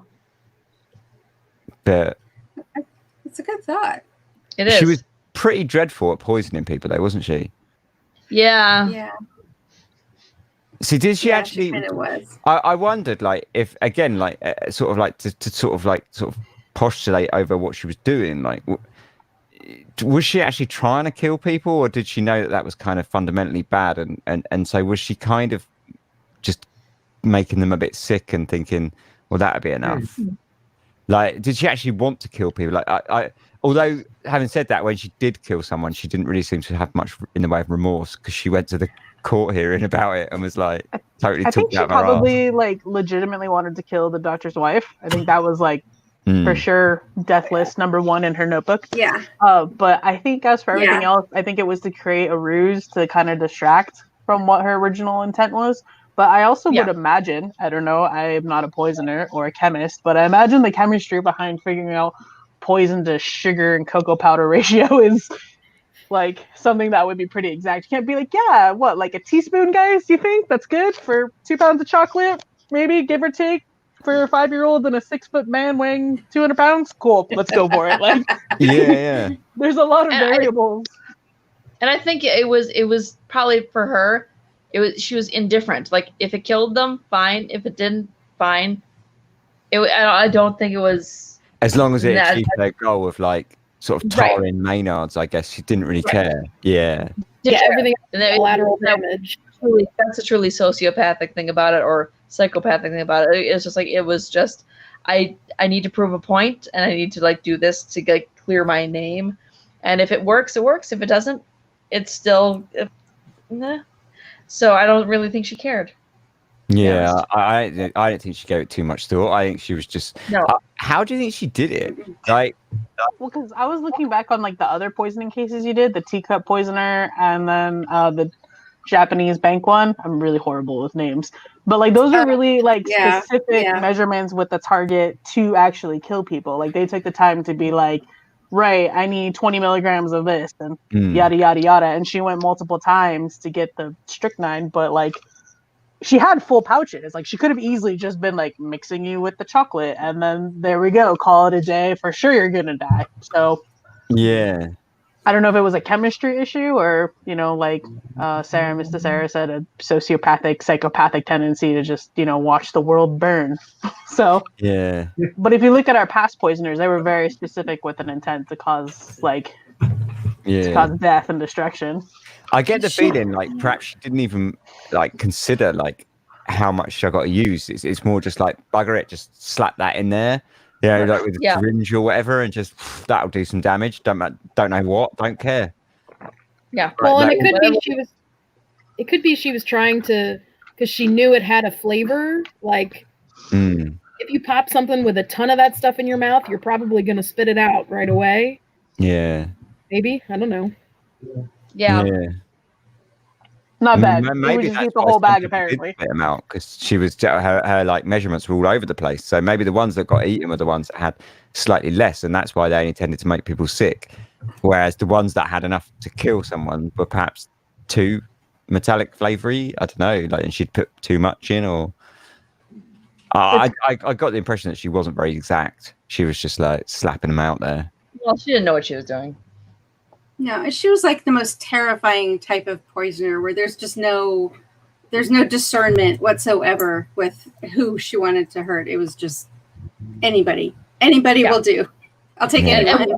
But it's a good thought. It is. She was pretty dreadful at poisoning people, though, wasn't she? Yeah. Yeah. See, did she actually? She kind of was. I wondered, like, if again, like, sort of like to sort of postulate over what she was doing. Like, was she actually trying to kill people, or did she know that was kind of fundamentally bad, and so was she kind of just making them a bit sick and thinking, well, that'd be enough? Like, did she actually want to kill people? Like, I although having said that, when she did kill someone, she didn't really seem to have much in the way of remorse because she went to the court hearing about it and was like totally I think talked she out of her probably like legitimately wanted to kill the doctor's wife. I think that was like for sure death list number one in her notebook. Yeah. But I think as for everything else, I think it was to create a ruse to kind of distract from what her original intent was. But I also would imagine, I don't know, I am not a poisoner or a chemist, but I imagine the chemistry behind figuring out poison to sugar and cocoa powder ratio is like something that would be pretty exact. You can't be like, yeah, what, like a teaspoon, guys? You think that's good for 2 pounds of chocolate? Maybe, give or take, for a 5-year-old and a 6-foot man weighing 200 pounds? Cool, let's go for it. Like, Yeah. there's a lot of variables. And I think it was probably for her. She was indifferent. Like if it killed them, fine. If it didn't, fine. I don't think it was. As long as it achieved their goal of like sort of tarring Maynards, I guess she didn't really care. Yeah. Yeah, everything collateral damage. That's a truly sociopathic thing about it, or psychopathic thing about it. It's just like it was just I need to prove a point, and I need to like do this to like clear my name. And if it works, it works. If it doesn't, it's still. Nah. So I don't really think she cared. Yeah, I don't think she gave it too much thought. I think she was just. No. How do you think she did it? Like. Well, because I was looking back on like the other poisoning cases you did, the teacup poisoner, and then the Japanese bank one. I'm really horrible with names, but like those are really like specific measurements with the target to actually kill people. Like they took the time to be like, right, I need 20 milligrams of this and yada yada yada, and she went multiple times to get the strychnine, but like she had full pouches. Like she could have easily just been like mixing you with the chocolate, and then there we go, call it a day. For sure, you're gonna die. So yeah. I don't know if it was a chemistry issue or, like Mr. Sarah said, a sociopathic, psychopathic tendency to just, watch the world burn. So, yeah. But if you look at our past poisoners, they were very specific with an intent to cause, to cause death and destruction. I get the feeling like perhaps she didn't even consider how much she got to use. It's more just like bugger it, just slap that in there. Like with a syringe or whatever, and just that'll do some damage. Don't know what, don't care. Yeah. Well, and it could be she was trying to, because she knew it had a flavor. Like, if you pop something with a ton of that stuff in your mouth, you're probably going to spit it out right away. Yeah. Maybe, I don't know. Yeah. Not bad. Maybe just eat the whole bag apparently. Because she was her measurements were all over the place. So maybe the ones that got eaten were the ones that had slightly less, and that's why they only tended to make people sick. Whereas the ones that had enough to kill someone were perhaps too metallic flavory. I don't know, and she'd put too much in, or I got the impression that she wasn't very exact. She was just like slapping them out there. Well, she didn't know what she was doing. No, she was like the most terrifying type of poisoner where there's no discernment whatsoever with who she wanted to hurt. It was just anybody will do. I'll take anyone. And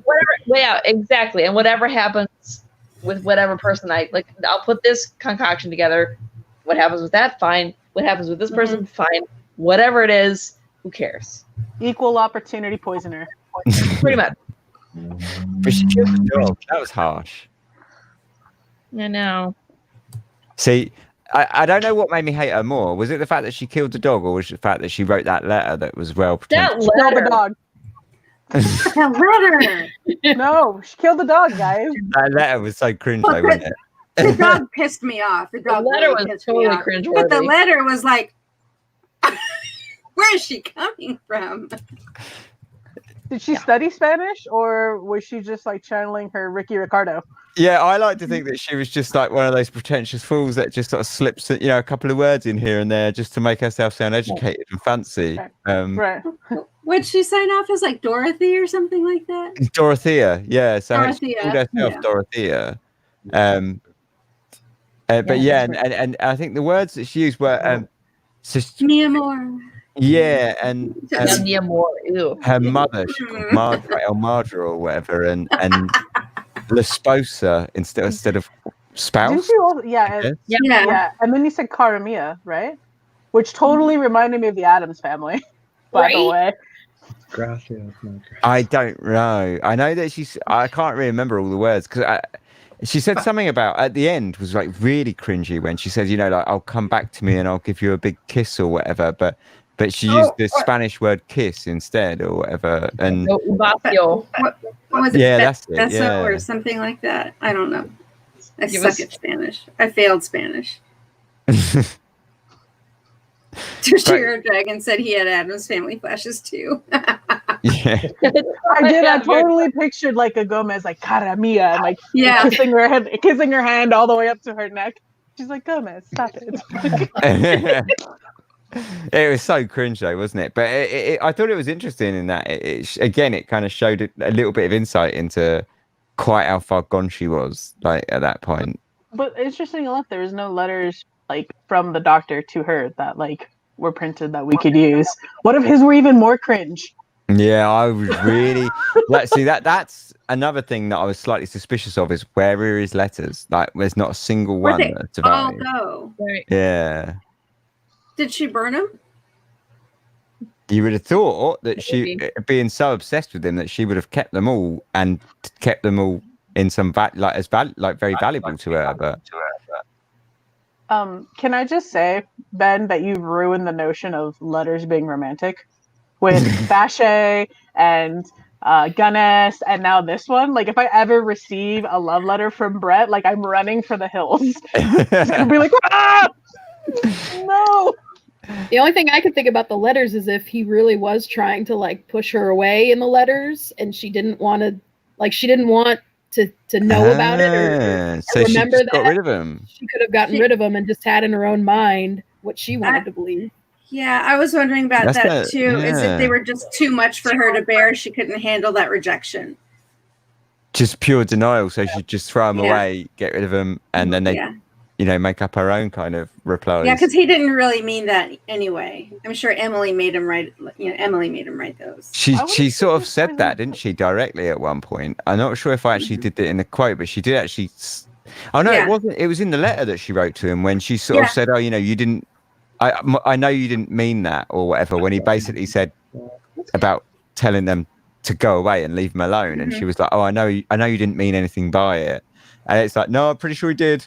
whatever, exactly. And whatever happens with whatever person I'll put this concoction together. What happens with that? Fine. What happens with this person? Fine. Whatever it is, who cares? Equal opportunity poisoner. Pretty much. But she killed the dog. That was harsh. I know. See, I don't know what made me hate her more. Was it the fact that she killed the dog, or was it the fact that she wrote that letter that was well That pretentious? letter. The dog. That letter. No, she killed the dog, guys. That letter was so cringe, Well, though, wasn't it? The dog pissed me off. The letter was totally cringeworthy. But the letter was like, where is she coming from? Did she study Spanish, or was she just channeling her Ricky Ricardo? Yeah, I like to think that she was just like one of those pretentious fools that just sort of slips, a couple of words in here and there just to make herself sound educated and fancy. Right. Would she sign off as Dorothy or something like that? Dorothea, yeah. So Dorothea, she called herself Dorothea. But and I think the words that she used were Mi amor. yeah, and her mother, she called Margaret or Marjorie or whatever, and La Sposa instead of spouse. Didn't you also, yeah. And then you said Cara Mia, right? Which totally reminded me of the Addams Family, by the way. Gracias. I don't know. I know that I can't really remember all the words because she said something about at the end was really cringy when she said, I'll come back to me and I'll give you a big kiss or whatever, but she used the Spanish word kiss instead or whatever. And what was it? Yeah, that's it. Beso or something like that. I don't know. I suck at Spanish. I failed Spanish. Toshiro Dragon said he had Addams Family flashes too. Yeah. I did. I totally pictured like a Gomez, like cara mia, and like kissing her hand all the way up to her neck. She's like, Gomez, stop it. It was so cringe though, wasn't it? But I thought it was interesting in that again, it kind of showed a little bit of insight into quite how far gone she was, like at that point. But interesting enough, there was no letters like from the doctor to her that like were printed that we could use. What if his were even more cringe? Yeah, I was really like see that's another thing that I was slightly suspicious of is where are his letters? Like there's not a single one that survived. Oh no. Yeah. Did she burn him? You would have thought that she, being so obsessed with him, that she would have kept them all and kept them all in some very valuable to her. But can I just say, Ben, that you've ruined the notion of letters being romantic with Vache and Gunness, and now this one. Like, if I ever receive a love letter from Brett, like I'm running for the hills. It's gonna be like, ah! No. The only thing I could think about the letters is if he really was trying to like push her away in the letters, and she didn't want to know about it, or so remember she that got rid of him. She could have gotten rid of him and just had in her own mind what she wanted to believe. Yeah, I was wondering about that too. Yeah. Is if they were just too much for her to bear, she couldn't handle that rejection. Just pure denial. So she'd just throw him away, get rid of him, and then they, make up her own kind of replies. Yeah, because he didn't really mean that anyway. I'm sure Emily made him write. Emily made him write those. She sort of said that, didn't she, directly at one point? I'm not sure if I actually did it in the quote, but she did actually. Oh no, it wasn't. It was in the letter that she wrote to him when she sort of said, "Oh, you didn't. I know you didn't mean that," or whatever. When he basically said about telling them to go away and leave him alone, and she was like, "Oh, I know you didn't mean anything by it," and it's like, "No, I'm pretty sure he did."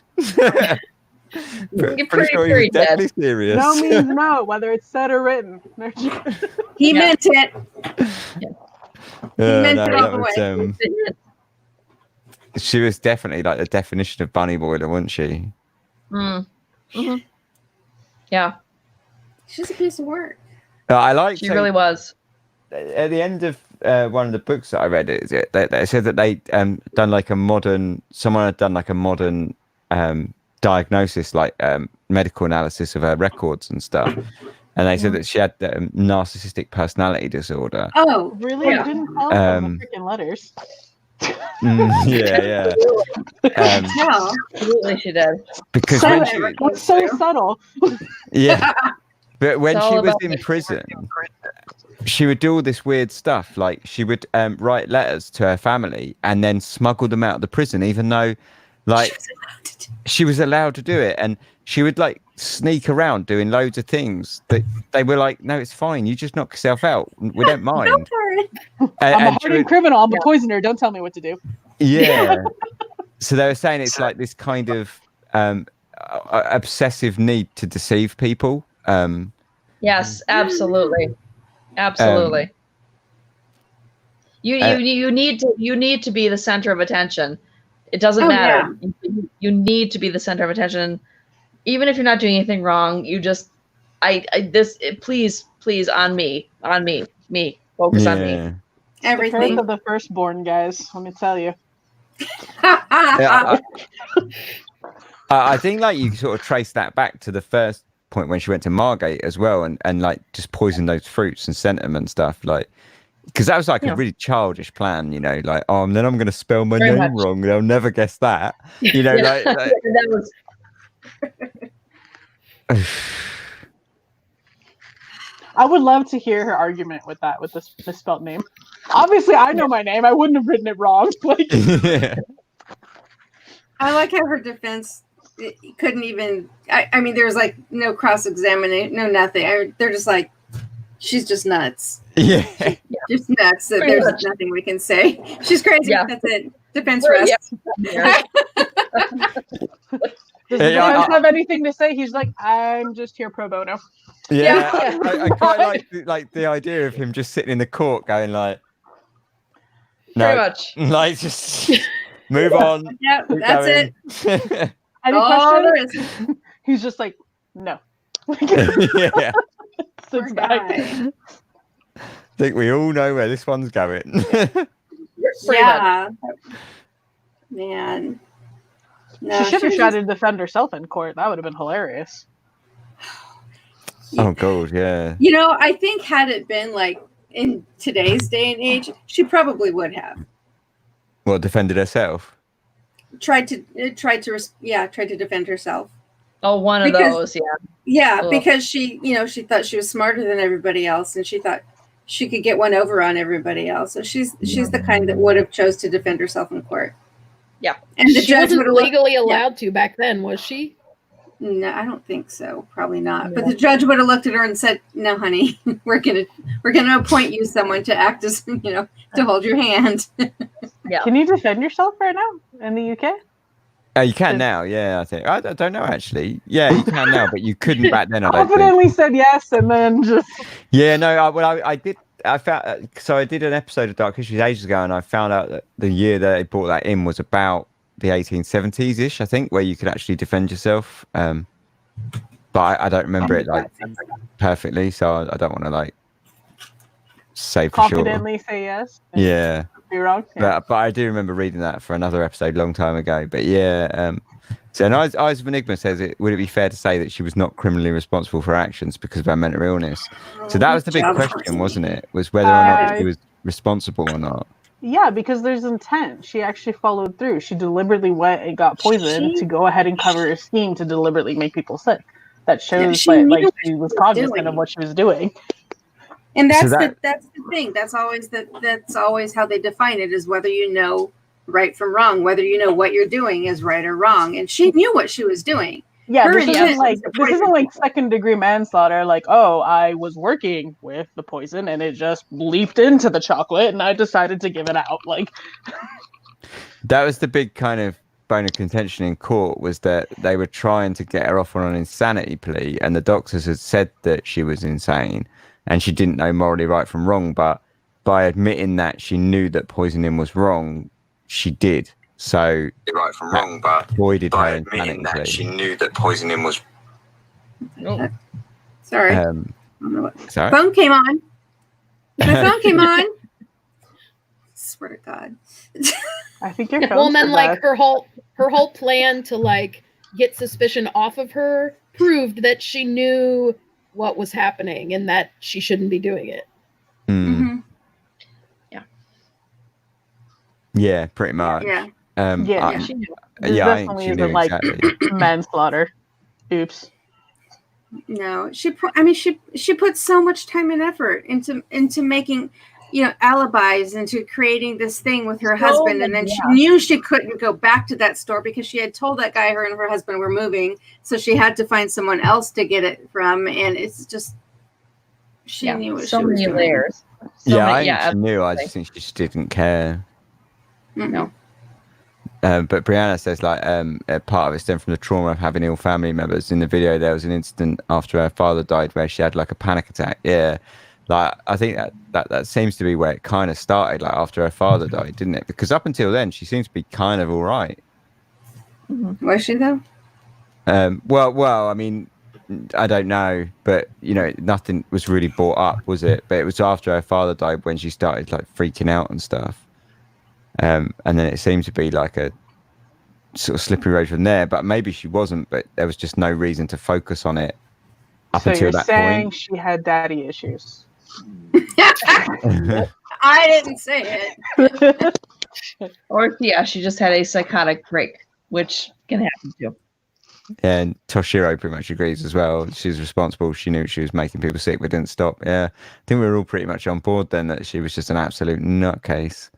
pretty sure he was deadly serious. No means no, whether it's said or written. He meant it. He meant it all the way. She was definitely like the definition of bunny boiler, wasn't she? Yeah. She's a piece of work. I like. She really was. At the end of one of the books that I read, they said that they done like a modern. Someone had done like a modern diagnosis, like medical analysis of her records and stuff, and they said that she had narcissistic personality disorder. Oh, really? I didn't call them the freaking letters. Yeah. No, absolutely, she did. Because it's so subtle. Yeah, but when she was in prison, she would do all this weird stuff. Like she would write letters to her family and then smuggle them out of the prison, even though, like, she was allowed to do it, and she would like sneak around doing loads of things that they were like, "No, it's fine. You just knock yourself out. We don't mind." I'm a hardened criminal. I'm a poisoner. Don't tell me what to do. Yeah. So they were saying it's like this kind of obsessive need to deceive people. Yes, absolutely. You need to be the center of attention. It doesn't matter. Yeah. You need to be the center of attention, even if you're not doing anything wrong. You just, please, on me, focus on me. Everything. The curse of the firstborn, guys. Let me tell you. I think like you sort of trace that back to the first point when she went to Margate as well, and like just poisoned those fruits and sent them and stuff, like. Because that was like a really childish plan, like, oh, and then I'm going to spell my name wrong. They'll never guess that, like that was. I would love to hear her argument with that, with this misspelled name. Obviously, I know my name. I wouldn't have written it wrong. Like, I like how her defense couldn't even. I mean, there's like no cross-examination, no nothing. They're just like, she's just nuts. Yeah. Just nuts. So there's nothing we can say. She's crazy. Yeah. That's it. Defense rest. Yeah. Does the defense have anything to say? He's like, I'm just here pro bono. Yeah. I quite like the idea of him just sitting in the court going like, no, very much. Like just move on. Yeah, that's it. Any questions? He's just like, no. Yeah. Sits back. think we all know where this one's going. Yeah. Man. No, she should have was tried just- to defend herself in court. That would have been hilarious. Oh god, yeah. You know, I think had it been like in today's day and age, she probably would have Well, defended herself. tried to defend herself. Oh, one of Because- those, yeah. Yeah, Ugh. because she thought she was smarter than everybody else, and she thought she could get one over on everybody else. So she's the kind that would have chose to defend herself in court. Yeah. And the She judge would wasn't have legally allowed to back then, was she? No, I don't think so. Probably not. But Yeah. the judge would have looked at her and said, "No, honey, we're gonna appoint you someone to act as to hold your hand." Yeah. Can you defend yourself right now in the UK? You can now, yeah. I think I don't know actually. Yeah, you can now, but you couldn't back then. I don't think. Confidently said yes, and then just Yeah, no. I did. I found so I did an episode of Dark Histories ages ago, and I found out that the year that they brought that in was about the 1870s ish, I think, where you could actually defend yourself. But I don't remember it like perfectly, so I don't want to like say for sure. confidently say yes. and Yeah. Be wrong. Yeah. But I do remember reading that for another episode a long time ago. But yeah, so Eyes of Enigma says, would it be fair to say that she was not criminally responsible for her actions because of her mental illness? So that was the big question, wasn't it? Was whether or not she was responsible or not. Yeah, because there's intent. She actually followed through. She deliberately went and got poisoned to go ahead and cover her scheme to deliberately make people sick. That shows she like knew what she was she was cognizant doing. of what she was doing. And that's So that- that's the thing. That's always how they define it, is whether you know right from wrong, whether you know what you're doing is right or wrong. And she knew what she was doing. Yeah, Her this isn't intent like was to this isn't poison like people. second-degree manslaughter. Like, oh, I was working with the poison and it just leaped into the chocolate, and I decided to give it out. Like, That was the big kind of bone of contention in court, was that they were trying to get her off on an insanity plea, and the doctors had said that she was insane and she didn't know morally right from wrong. But by admitting that she knew that poisoning was wrong, she did. So right from wrong, but avoided by her admitting insanity that plea. she knew that poisoning was Sorry. Sorry. Phone came on. My phone came on. Swear to God. I think your Well, phone's and then for like that. her whole plan to like get suspicion off of her proved that she knew what was happening and that she shouldn't be doing it. Mm. Yeah, pretty much. Yeah. Yeah, I, she knew. yeah, This I think definitely she isn't knew like exactly. manslaughter. Oops. No, she put so much time and effort into making, alibis, into creating this thing with her husband, and then she knew she couldn't go back to that store because she had told that guy her and her husband were moving, so she had to find someone else to get it from, and it's just she knew what so she was many doing. layers. I think she knew. I just think she just didn't care. No. But Brianna says like part of it stemmed from the trauma of having ill family members. In the video, there was an incident after her father died where she had like a panic attack. Yeah, like I think that seems to be where it kind of started. Like after her father died, didn't it? Because up until then, she seems to be kind of all right. Was she though? Well, I mean, I don't know, but nothing was really brought up, was it? But it was after her father died when she started like freaking out and stuff. And then it seemed to be like a sort of slippery road from there, but maybe she wasn't, but there was just no reason to focus on it up So until you're that saying point. she had daddy issues? I didn't say it. Or she just had a psychotic break, which can happen too. And Toshiro pretty much agrees as well. She was responsible. She knew she was making people sick, but didn't stop. Yeah, I think we were all pretty much on board then that she was just an absolute nutcase.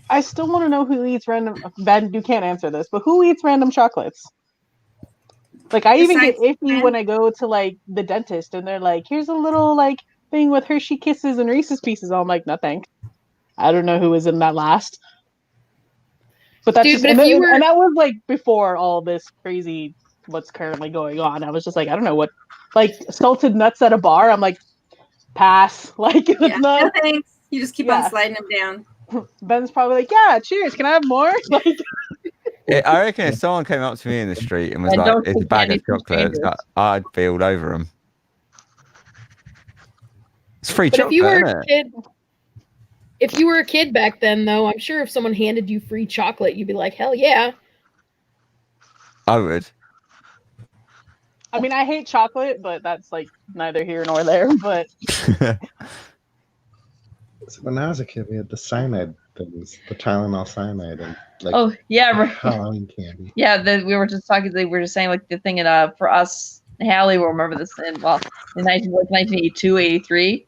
I still want to know who eats random. Ben, you can't answer this, but who eats random chocolates? Like, I even get Besides iffy when I go to like the dentist and they're like, "Here's a little like thing with Hershey Kisses and Reese's Pieces." I'm like, "No, thanks." I don't know who was in that last. But that's Dude, just, but and, if you then- were- and that was like before all this crazy what's currently going on. I was just like, I don't know what, like salted nuts at a bar. I'm like, pass. Like it's Yeah, not. no thanks. You just keep Yeah. on sliding them down. Ben's probably like, yeah, cheers. Can I have more? Like, I reckon if someone came up to me in the street and was And like, don't "It's a take bag candy of from chocolates," strangers. I'd be all over them. It's free But chocolate, if you were isn't a it? kid, if you were a kid back then, though, I'm sure if someone handed you free chocolate, you'd be like, hell yeah. I would. I mean, I hate chocolate, but that's like neither here nor there. But So when I was a kid, we had the cyanide things, the Tylenol cyanide, and like Oh yeah, right. Halloween candy. Yeah, we were just talking. We were just saying like the thing in for us, Hallie will remember this in 1982, 83.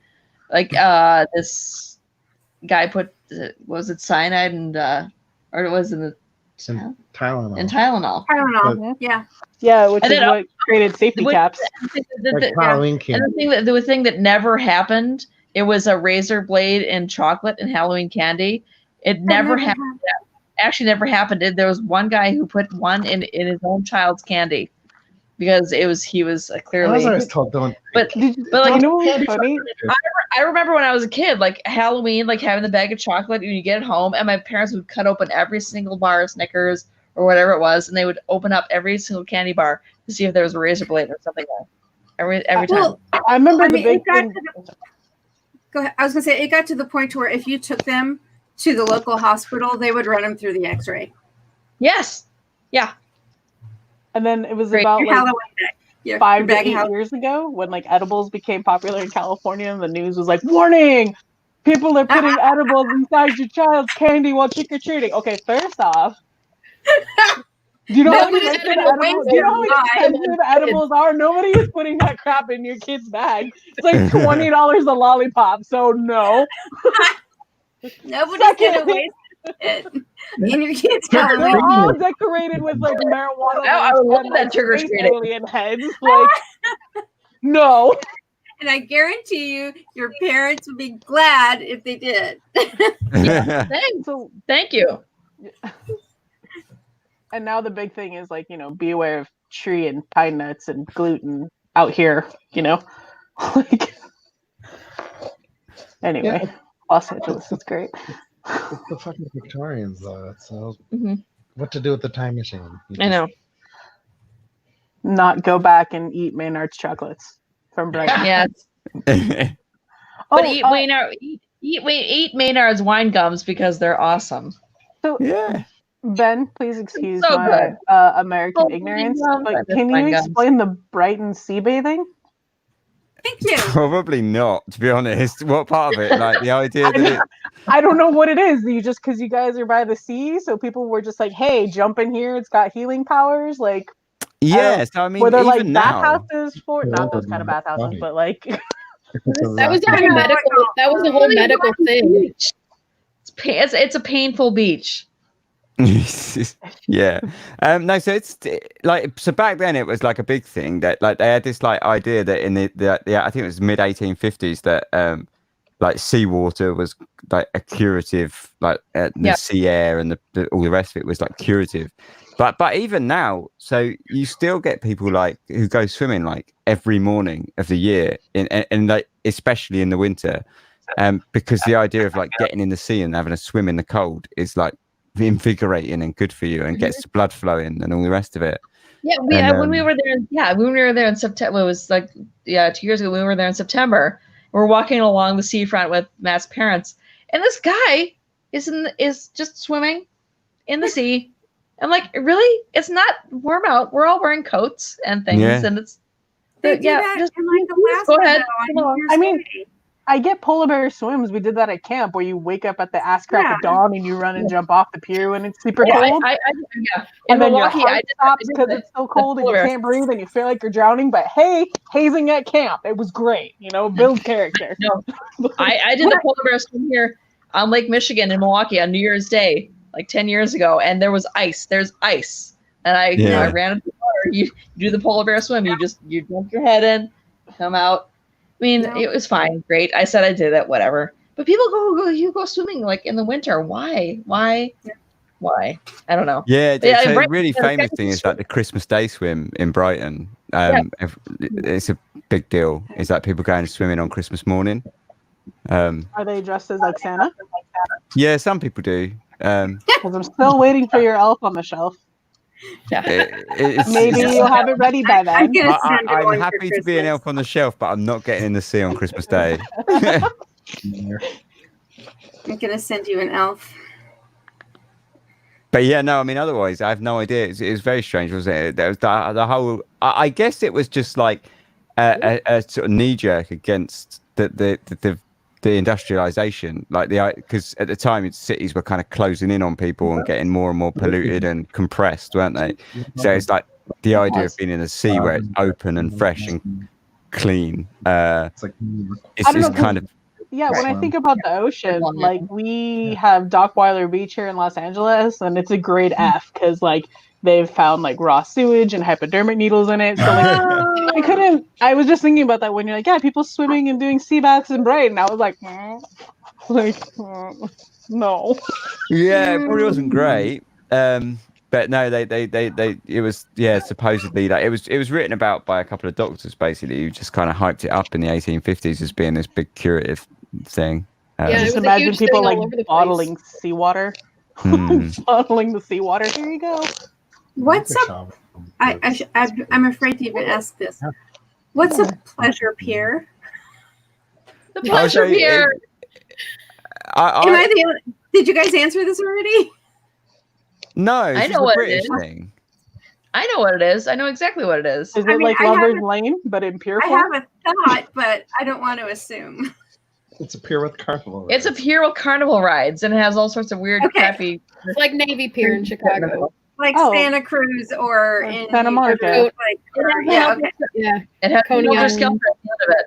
Like this guy put was it cyanide and or was it And Tylenol. in Tylenol? Tylenol. Yeah. yeah, which And is then, what created safety caps. Like Halloween candy. And the thing that never happened, it was a razor blade in chocolate and Halloween candy. It never happened. Actually, never happened. There was one guy who put one in his own child's candy because he was clearly. I was told don't. But like, you know what's funny? I remember when I was a kid, like Halloween, like having the bag of chocolate and you get it home, and my parents would cut open every single bar of Snickers or whatever it was, and they would open up every single candy bar to see if there was a razor blade or something there. Every time. Well, I remember the big thing. Go ahead. I was gonna say it got to the point where if you took them to the local hospital, they would run them through the X-ray. Yes. Yeah. And then it was Great. about Your like Halloween bag. Your 5 to bag 8 years ago when like edibles became popular in California, and the news was like, "Warning! People are putting edibles inside your child's candy while trick or treating." Okay, first off, do you know how expensive edibles are? Nobody is putting that crap in your kid's bag. It's like $20 a lollipop. So no. Nobody's gonna waste it in your kids' They're Halloween. all decorated with like marijuana. I would love and, that like, trick or space treating. alien heads. Like, no. And I guarantee you, your parents would be glad if they did. Thanks. So, thank you. And now the big thing is like, be aware of tree and pine nuts and gluten out here, like, anyway, Yeah. Los Angeles is great. It's the fucking Victorians, though. So Mhm. what to do with the time machine? I know. Not go back and eat Maynard's chocolates from Brighton. Yes. Oh, But eat Maynard's wine gums because they're awesome. So yeah. Ben, please excuse So my good. American ignorance, but can you explain the Brighton sea bathing? Thank you. Probably not, to be honest. What part of it? Like the idea that I don't know what it is. Because you guys are by the sea, so people were just like, "Hey, jump in here. It's got healing powers." Like, yes, I mean, were there like even now. bathhouses for not those kind of bathhouses, but like that was the whole medical. That was the whole medical thing. It's a painful beach. Yeah. No, so it's like, so back then it was like a big thing that like they had this like idea that in the I think it was mid 1850s that like seawater was like a curative, like the sea air and all the rest of it was like curative. But even now, so you still get people like who go swimming like every morning of the year in like especially in the winter, because the idea of like getting in the sea and having a swim in the cold is like invigorating and good for you and gets the blood flowing and all the rest of it. Yeah, when we were there in September, it was like 2 years ago. We were there in September. We're walking along the seafront with Matt's parents, and this guy is just swimming in the sea. I'm like, really? It's not warm out. We're all wearing coats and things, and it's Just go ahead. I mean, I get polar bear swims. We did that at camp where you wake up at the ass crack of dawn and you run and jump off the pier when it's super cold. And then your heart stops because it's so cold and you can't breathe and you feel like you're drowning. But hey, hazing at camp, it was great. Build character. No, I did the polar bear swim here on Lake Michigan in Milwaukee on New Year's Day, like 10 years ago, and there was ice. There's ice, and I ran into the water. You do the polar bear swim. You dunk your head in, come out. I mean, it was fine, great. I said I did it, whatever. But people go swimming like in the winter. Why? I don't know. Yeah, Yeah, so a Brighton- really famous thing is like the Christmas Day swim in Brighton. It's a big deal. Is that people going swimming on Christmas morning? Are they dressed as like Santa? Yeah, some people do. Because I'm still waiting for your elf on the shelf. Maybe you'll have it ready by then. I'm gonna send I'm one for happy to be an Christmas. elf on the shelf, but I'm not getting in the sea on Christmas Day. I'm gonna send you an elf. But yeah, no, I mean, otherwise, I have no idea. It was very strange, wasn't it? There was the whole. I guess it was just like a sort of knee jerk against the industrialization, like because at the time cities were kind of closing in on people and getting more and more polluted and compressed, weren't they? So it's like the idea of being in the sea where it's open and fresh and clean. It's kind of. Yeah, when I think about the ocean, like we have Dockweiler Beach here in Los Angeles, and it's a grade F because like they've found like raw sewage and hypodermic needles in it. So like I was just thinking about that when you're like, yeah, people swimming and doing sea baths in Brighton. I was like, no. Yeah, it probably wasn't great. But no, they it was supposedly like it was written about by a couple of doctors basically who just kind of hyped it up in the 1850s as being this big curative thing. Just imagine people like bottling seawater, bottling the seawater. Here you go. What's up? I'm afraid to even ask this. What's a pleasure pier? The pleasure pier. Did you guys answer this already? No, I know what British it is. thing. I know what it is. I know exactly what it is. Is it like Lover's Lane, but in pier form? I have a thought, but I don't want to assume. It's a pier with carnival rides. It's a pier with carnival rides, and it has all sorts of weird, crappy. It's like Navy Pier in Chicago. Like Santa Cruz or in Santa Monica. It has Helter Skelter at the end of it.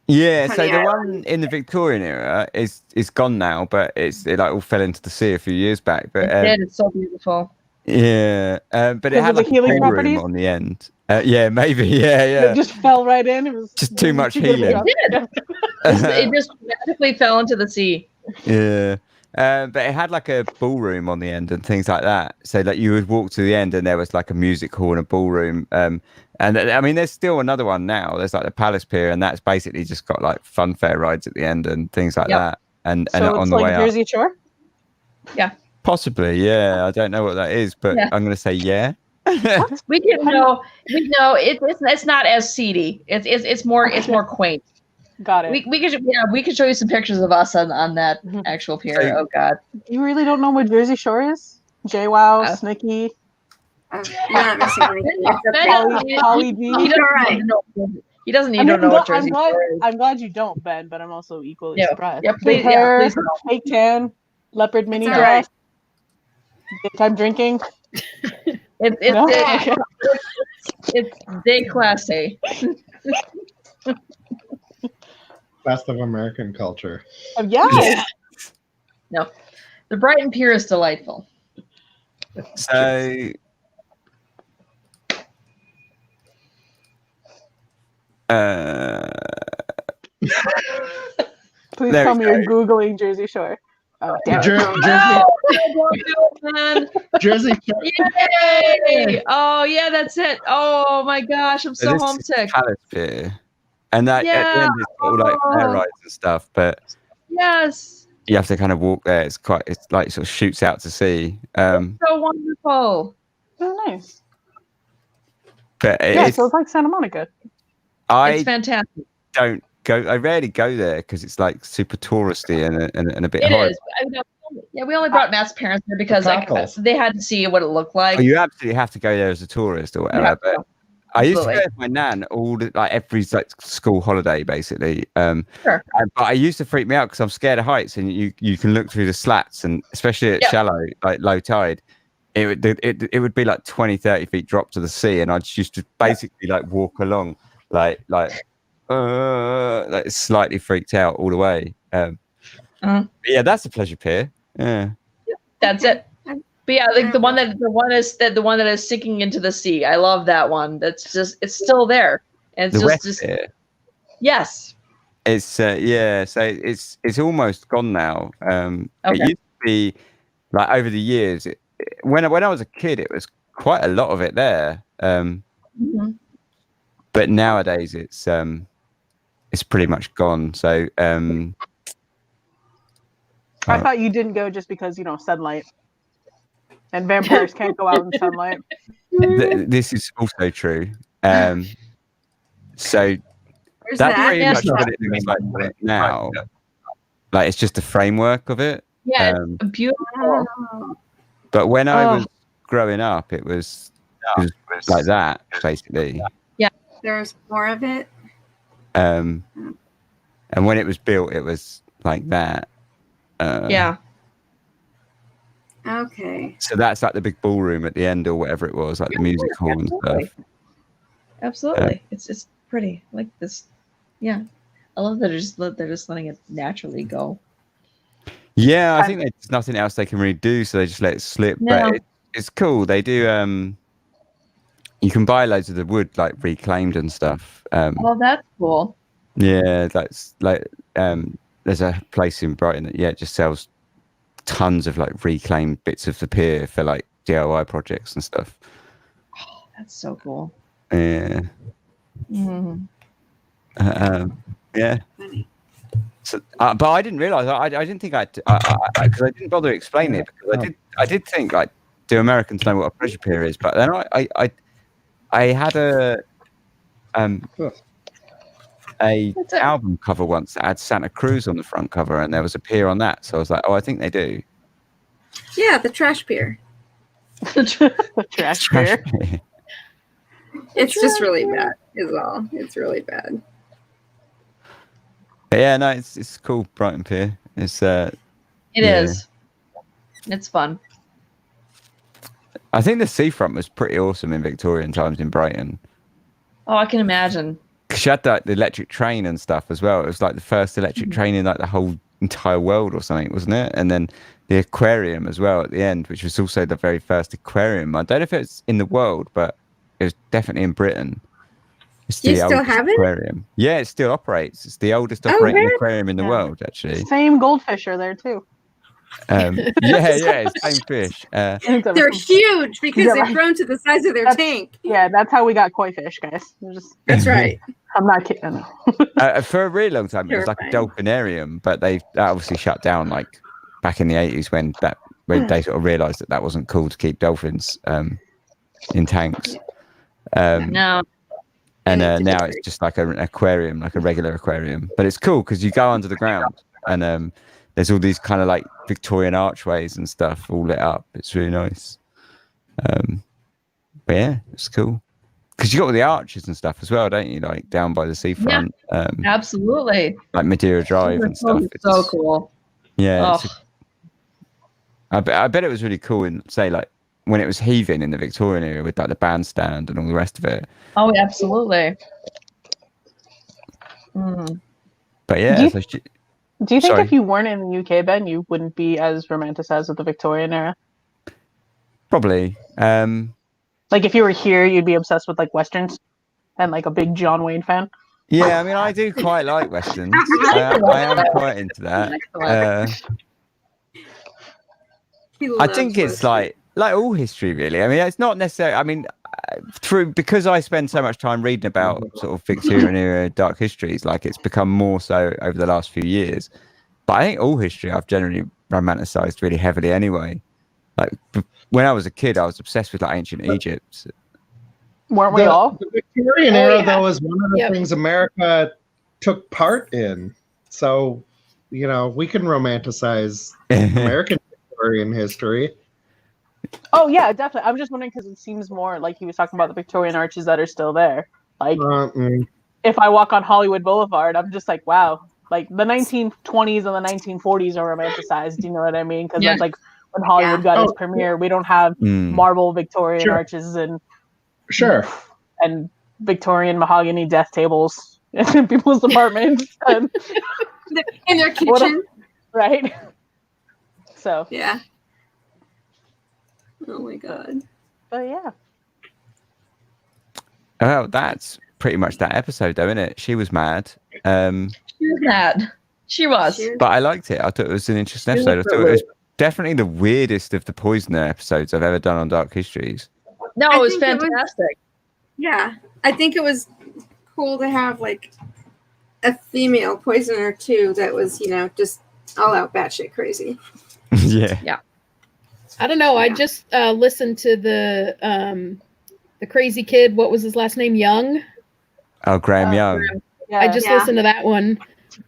Yeah, so the one in the Victorian era is gone now, but it like all fell into the sea a few years back. But it did. It's so beautiful. Yeah, but it had like a healing pool properties? room on the end. Yeah, maybe. Yeah. It just fell right in. It was just too much healing. It did. It just magically fell into the sea. Yeah. But it had like a ballroom on the end and things like that. So like you would walk to the end and there was like a music hall and a ballroom. And I mean, there's still another one now. There's like the Palace Pier, and that's basically just got like fun fair rides at the end and things like that. And so on it's the like way Jersey up. Shore? Yeah. Possibly, yeah. I don't know what that is, but I'm going to say yeah. We know it's not as seedy. It's more quaint. Got it. We could show you some pictures of us on that actual pier. So, oh God. You really don't know what Jersey Shore is? JWoww, Snicky. You're not missing anything. Holly G. He doesn't need to know what Jersey Shore is. I'm glad you don't, Ben, but I'm also equally surprised. Yeah, Big hair, fake tan, leopard mini dress, right. daytime drinking. It's day classy. Best of American culture. Yes. No, the Brighton Pier is delightful. So, please tell me you're Googling Jersey Shore. Oh, damn Jersey Shore. Yay! Oh yeah, that's it. Oh my gosh, I'm so homesick. Palace Pier. And that at the end is all like air rides and stuff, but yes, you have to kind of walk there. It's like sort of shoots out to sea. So wonderful. Oh, nice. But so it's like Santa Monica. It's fantastic. Don't go. I rarely go there because it's like super touristy and a bit. It hard. is. We only brought Matt's parents there because they had to see what it looked like. Oh, you absolutely have to go there as a tourist or whatever. But I used to go with my nan every school holiday basically. Sure. But I used to freak me out because I'm scared of heights, and you can look through the slats, and especially at shallow, like low tide, it would be like 20, 30 feet drop to the sea, and I just used to basically like walk along like slightly freaked out all the way. Yeah, that's a pleasure pier. Yeah, that's it. But yeah, like the one that is sinking into the sea. I love that one. That's just it's still there. And it's the just West Pier. Yes. It's so it's almost gone now. It used to be like over the years. When I was a kid, it was quite a lot of it there. But nowadays it's pretty much gone. So I thought you didn't go just because sunlight. and vampires can't go out in sunlight. This is also true. So Where's that that? pretty much what it looks like now. Like it's just the framework of it. Yeah, it's beautiful. Oh. But when I was growing up, it was like that, basically. Yeah. There's more of it. And when it was built, it was like that. Yeah. Okay. So that's like the big ballroom at the end, or whatever it was, like the music hall and stuff. Absolutely, it's pretty. I like this. Yeah, I love that they're just letting it naturally go. Yeah, I think there's nothing else they can really do, so they just let it slip. No. But it's cool. They do. You can buy loads of the wood like reclaimed and stuff. Oh, that's cool. Yeah, that's like there's a place in Brighton that it just sells tons of like reclaimed bits of the pier for like DIY projects and stuff. Oh, that's so cool. Yeah. Mm. Yeah. So, but I didn't realize. I didn't think because I didn't bother explaining it, because I did think, like, do Americans know what a pleasure pier is? But then I had a album cover once that had Santa Cruz on the front cover, and there was a pier on that. So I was like, oh, I think they do. Yeah, the trash pier. The trash pier. It's just really bad, is all. It's really bad. But yeah, no, it's cool. Brighton Pier. It's It is. It's fun. I think the seafront was pretty awesome in Victorian times in Brighton. Oh, I can imagine. She had the electric train and stuff as well. It was like the first electric train in like the whole entire world or something, wasn't it? And then the aquarium as well at the end, which was also the very first aquarium. I don't know if it's in the world, but it was definitely in Britain. It's Do you the still oldest have it? aquarium. Yeah, it still operates. It's the oldest operating really? aquarium in the world, actually. Same goldfish are there too. Yeah, same fish. They're huge because they've grown to the size of their tank. Yeah, that's how we got koi fish, guys. That's right. I'm not kidding. For a really long time, it was like a dolphinarium, but they obviously shut down like back in the 80s when they sort of realised that wasn't cool to keep dolphins in tanks. No. And now it's just like an aquarium, like a regular aquarium. But it's cool because you go under the ground and there's all these kind of like Victorian archways and stuff all lit up. It's really nice. But yeah, it's cool. Because you got all the arches and stuff as well, don't you? Like down by the seafront. Yeah, absolutely. Like Madeira Drive and stuff. It's so cool. Yeah. I bet it was really cool in, say, like, when it was heaving in the Victorian era with like the bandstand and all the rest of it. Oh, absolutely. Mm. But yeah, do you think if you weren't in the UK, Ben, you wouldn't be as romanticized with the Victorian era? Probably. Like if you were here, you'd be obsessed with like westerns and like a big John Wayne fan. Yeah, I mean, I do quite like westerns. I am quite into that. I think it's like all history, really. I mean, it's not necessarily. I mean, because I spend so much time reading about sort of Victorian era dark histories, like it's become more so over the last few years. But I think all history I've generally romanticized really heavily anyway. Like when I was a kid, I was obsessed with like ancient Egypt. Weren't we all? The Victorian era, though, is one of the things America took part in. So, you know, we can romanticize American Victorian history. Oh yeah, definitely. I'm just wondering because it seems more like he was talking about the Victorian arches that are still there. Like if I walk on Hollywood Boulevard, I'm just like, wow. Like the 1920s and the 1940s are romanticized. Do you know what I mean? Because that's like when Hollywood got its premiere. We don't have marble Victorian arches and and Victorian mahogany death tables in people's apartments and in their kitchen, right? So yeah. Oh my god. But yeah. Well, that's pretty much that episode, though, isn't it? She was mad. She was mad. She was. But I liked it. I thought it was an interesting episode. I thought it was definitely the weirdest of the Poisoner episodes I've ever done on Dark Histories. No, it was fantastic. I think it was cool to have like a female poisoner too that was, you know, just all out batshit crazy. Yeah. I don't know. I just listened to the crazy kid. What was his last name? Young. Oh, Graham Young. Yeah. I just listened to that one.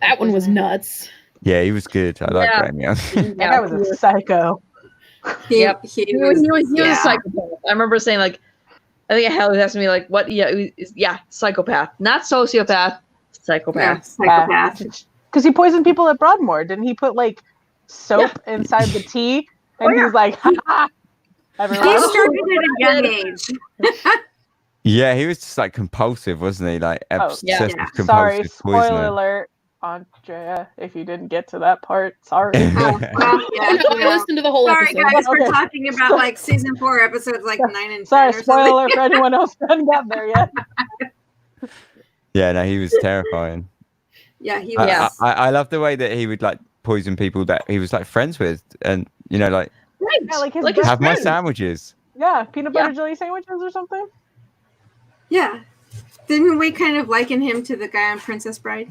That one was nuts. Yeah, he was good. I like Graham Young. That guy was a psycho. He was a psychopath. I remember saying like, I think Hallie was asking me like, what? Yeah, psychopath, not sociopath, psychopath. Psychopath. Because he poisoned people at Broadmoor. Didn't he put like soap inside the tea? And he was like, ha ha. He started at a young age. Yeah, he was just like compulsive, wasn't he? Like obsessive, compulsive Sorry, poisoner. spoiler alert, Andrea. If you didn't get to that part, sorry. I listened to the whole Sorry, episode. guys, we're talking about like season 4 episodes, like 9 and 10. Sorry, or spoiler something. alert for anyone else who hasn't got there yet. Yeah, no, he was terrifying. Yeah, he was. I love the way that he would like poison people that he was like friends with, and you know, like, Yeah, like his have my friends. sandwiches. Yeah, peanut butter jelly sandwiches or something. Yeah. Didn't we kind of liken him to the guy on Princess Bride?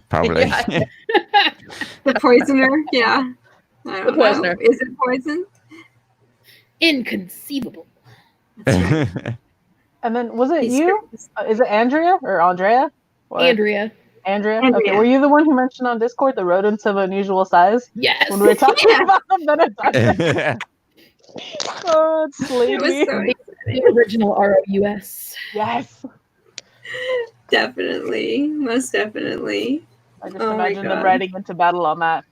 Probably. The poisoner? Yeah. I don't The poisoner. know. Is it poison? Inconceivable. And then was it you? Is it Andrea or Andrea? Or Andrea. Andrea. Andrea. Okay, were you the one who mentioned on Discord the rodents of unusual size? Yes. When we were talking about the Benandanti. Oh, it's It sleepy. was so The original ROUS. Yes. Definitely. Most definitely. I just Oh my imagine them God. riding into battle on that.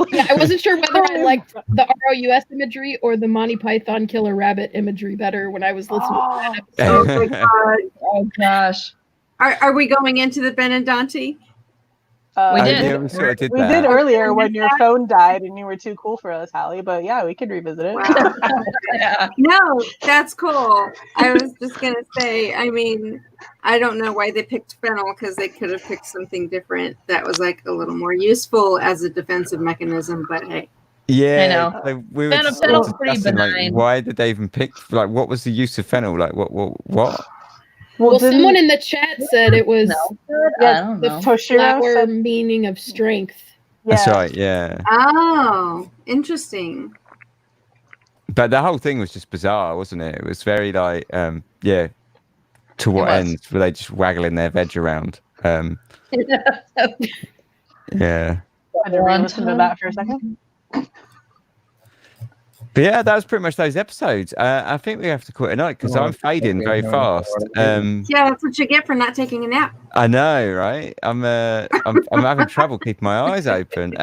Yeah, I wasn't sure whether I liked the ROUS imagery or the Monty Python Killer Rabbit imagery better when I was listening to that Oh episode. my God. Oh gosh. Are we going into the Benandanti? We Oh, did. yeah, we sort of did We that. did earlier when your phone died and you were too cool for us, Hallie. But yeah, we could revisit it. Wow. Yeah. No, that's cool. I was just going to say, I mean, I don't know why they picked fennel because they could have picked something different that was like a little more useful as a defensive mechanism, but hey. Yeah, I know. so we were just Fennel's pretty discussing, like, benign. why did they even pick? Like, what was the use of fennel? Like, what? Well, didn't- someone in the chat said it was Yeah, I don't the know. Toshiro flower said, meaning of strength. That's yeah. right. Yeah, Oh, interesting. but the whole thing was just bizarre, wasn't it? It was very like, yeah. To what was. end were they just waggling their veg around? Yeah. I had to re-listen to that for a second. But yeah, that was pretty much those episodes. I think we have to quit a night because I'm fading very fast. Yeah, that's what you get for not taking a nap. I know, right? I'm having trouble keeping my eyes open.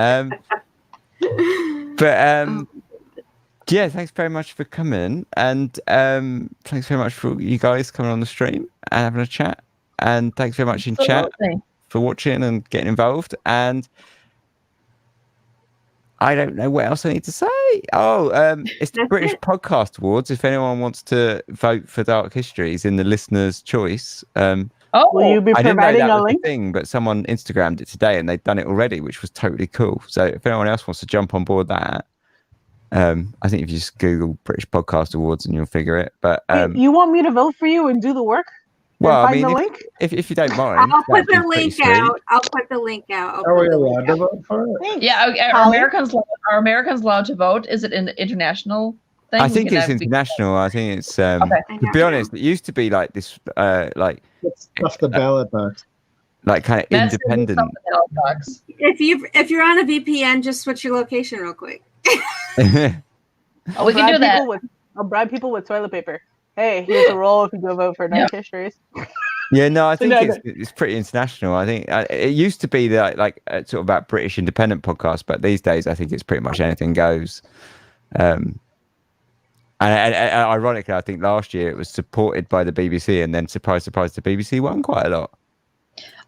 Yeah, thanks very much for coming, and thanks very much for you guys coming on the stream and having a chat, and thanks very much in chat for watching and getting involved. And I don't know what else I need to say. Oh, it's the British Podcast Awards. If anyone wants to vote for Dark Histories in the listener's choice, Will you be I didn't know providing that a was link? the thing, but someone Instagrammed it today and they'd done it already, which was totally cool. So if anyone else wants to jump on board that, I think if you just Google British Podcast Awards and you'll figure it. But Wait, you want me to vote for you and do the work? well, and I find mean, the link? if you don't mind, I'll put that'd be the pretty link sweet. out. I'll put the link out. Are we allowed to vote for it? Yeah, are Holly? Americans allowed to vote? Is it an international thing? I think We can it's have- international. I think it's Okay. to be honest, it used to be like this like Stuff the ballot box. like kind of That's independent. something else, Fox. If you're on a VPN, just switch your location real quick. Oh, we can do that. I'll bribe people with toilet paper. Hey, here's a roll if you go vote for Dark Histories. Yeah, no, I think No, it's pretty international. I think it used to be that like sort of about British independent podcasts, but these days I think it's pretty much anything goes. And ironically, I think last year it was supported by the BBC, and then surprise, surprise, the BBC won quite a lot.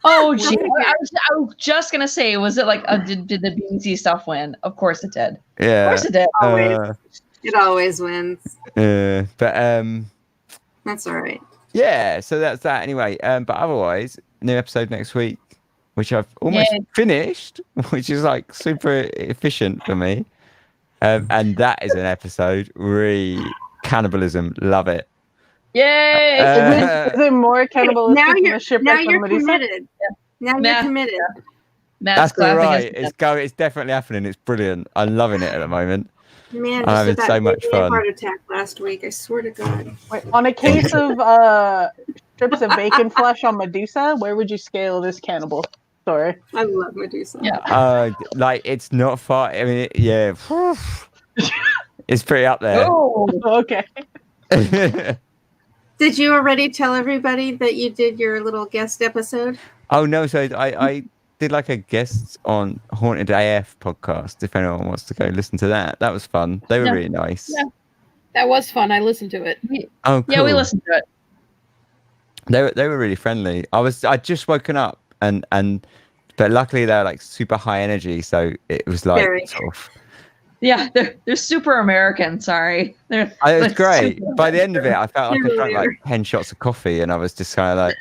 Oh, gee. I was just gonna say, was it like did the BBC stuff win? Of course it did. Yeah, Of course it did. It always wins. but That's all right. yeah, so that's that anyway. But otherwise, new episode next week, which I've almost Yay. finished, which is like super efficient for me. And that is an episode cannibalism. Love it. Yay! Is it more cannibalistic Now than you're the shipwreck now you're on Medusa? committed. Now you're Nah. committed. Matt's That's all clapping right. his It's definitely happening. It's brilliant. I'm loving it at the moment. Man, I'm just having about so gave much me a fun. heart attack last week. I swear to God. Wait, on a case of strips of bacon flesh on Medusa, where would you scale this cannibal story? I love Medusa. Yeah. Like it's not far. I mean, yeah, it's pretty up there. Oh, Okay. Did you already tell everybody that you did your little guest episode? Oh no! So I did like a guest on Haunted AF podcast. If anyone wants to go listen to that, that was fun. They were Yeah. really nice. Yeah. That was fun. I listened to it. Oh, cool. yeah, we listened to it. They were really friendly. I'd just woken up but luckily they're like super high energy, so it was like Very. sort of. Yeah, they're super American. Sorry, It was great. super By the end of it, I felt like I drank Really like 10 shots of coffee, and I was just kind of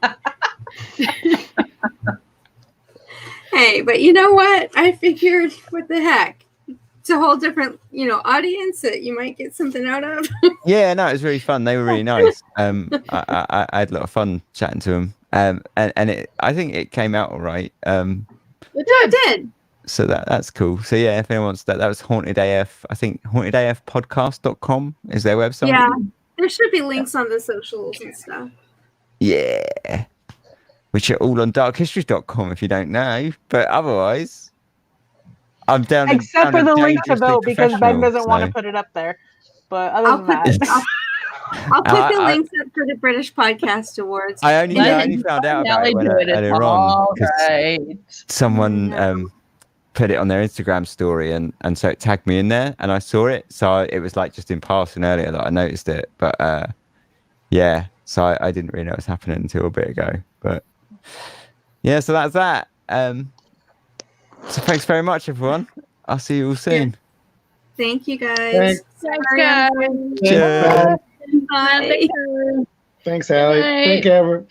like, Hey, but you know what? I figured, what the heck? It's a whole different, audience that you might get something out of. yeah, no, it was really fun. They were really nice. I had a lot of fun chatting to them. And I think it came out all right. It did. So that's cool. So yeah, if anyone wants that was Haunted AF. I think hauntedafpodcast.com is their website. Yeah, there should be links on the socials and stuff. Yeah. Which are all on darkhistories.com if you don't know. But otherwise, I'm down. Except for the link to Dangerously vote, because Ben Professional, doesn't want so- to put it up there. But other I'll than put that, I'll put the I- links up for the British Podcast Awards. I only found out about it earlier on because right. someone put it on their Instagram story and so it tagged me in there and I saw it. So it was like just in passing earlier that I noticed it. But yeah, so I didn't really know it was happening until a bit ago. But yeah, so that's that. So thanks very much, everyone. I'll see you all soon. Thank you, guys. Thanks, Sorry, guys. I'm- Cheers. Bye. Thanks, Allie. Bye. Thank you, everyone.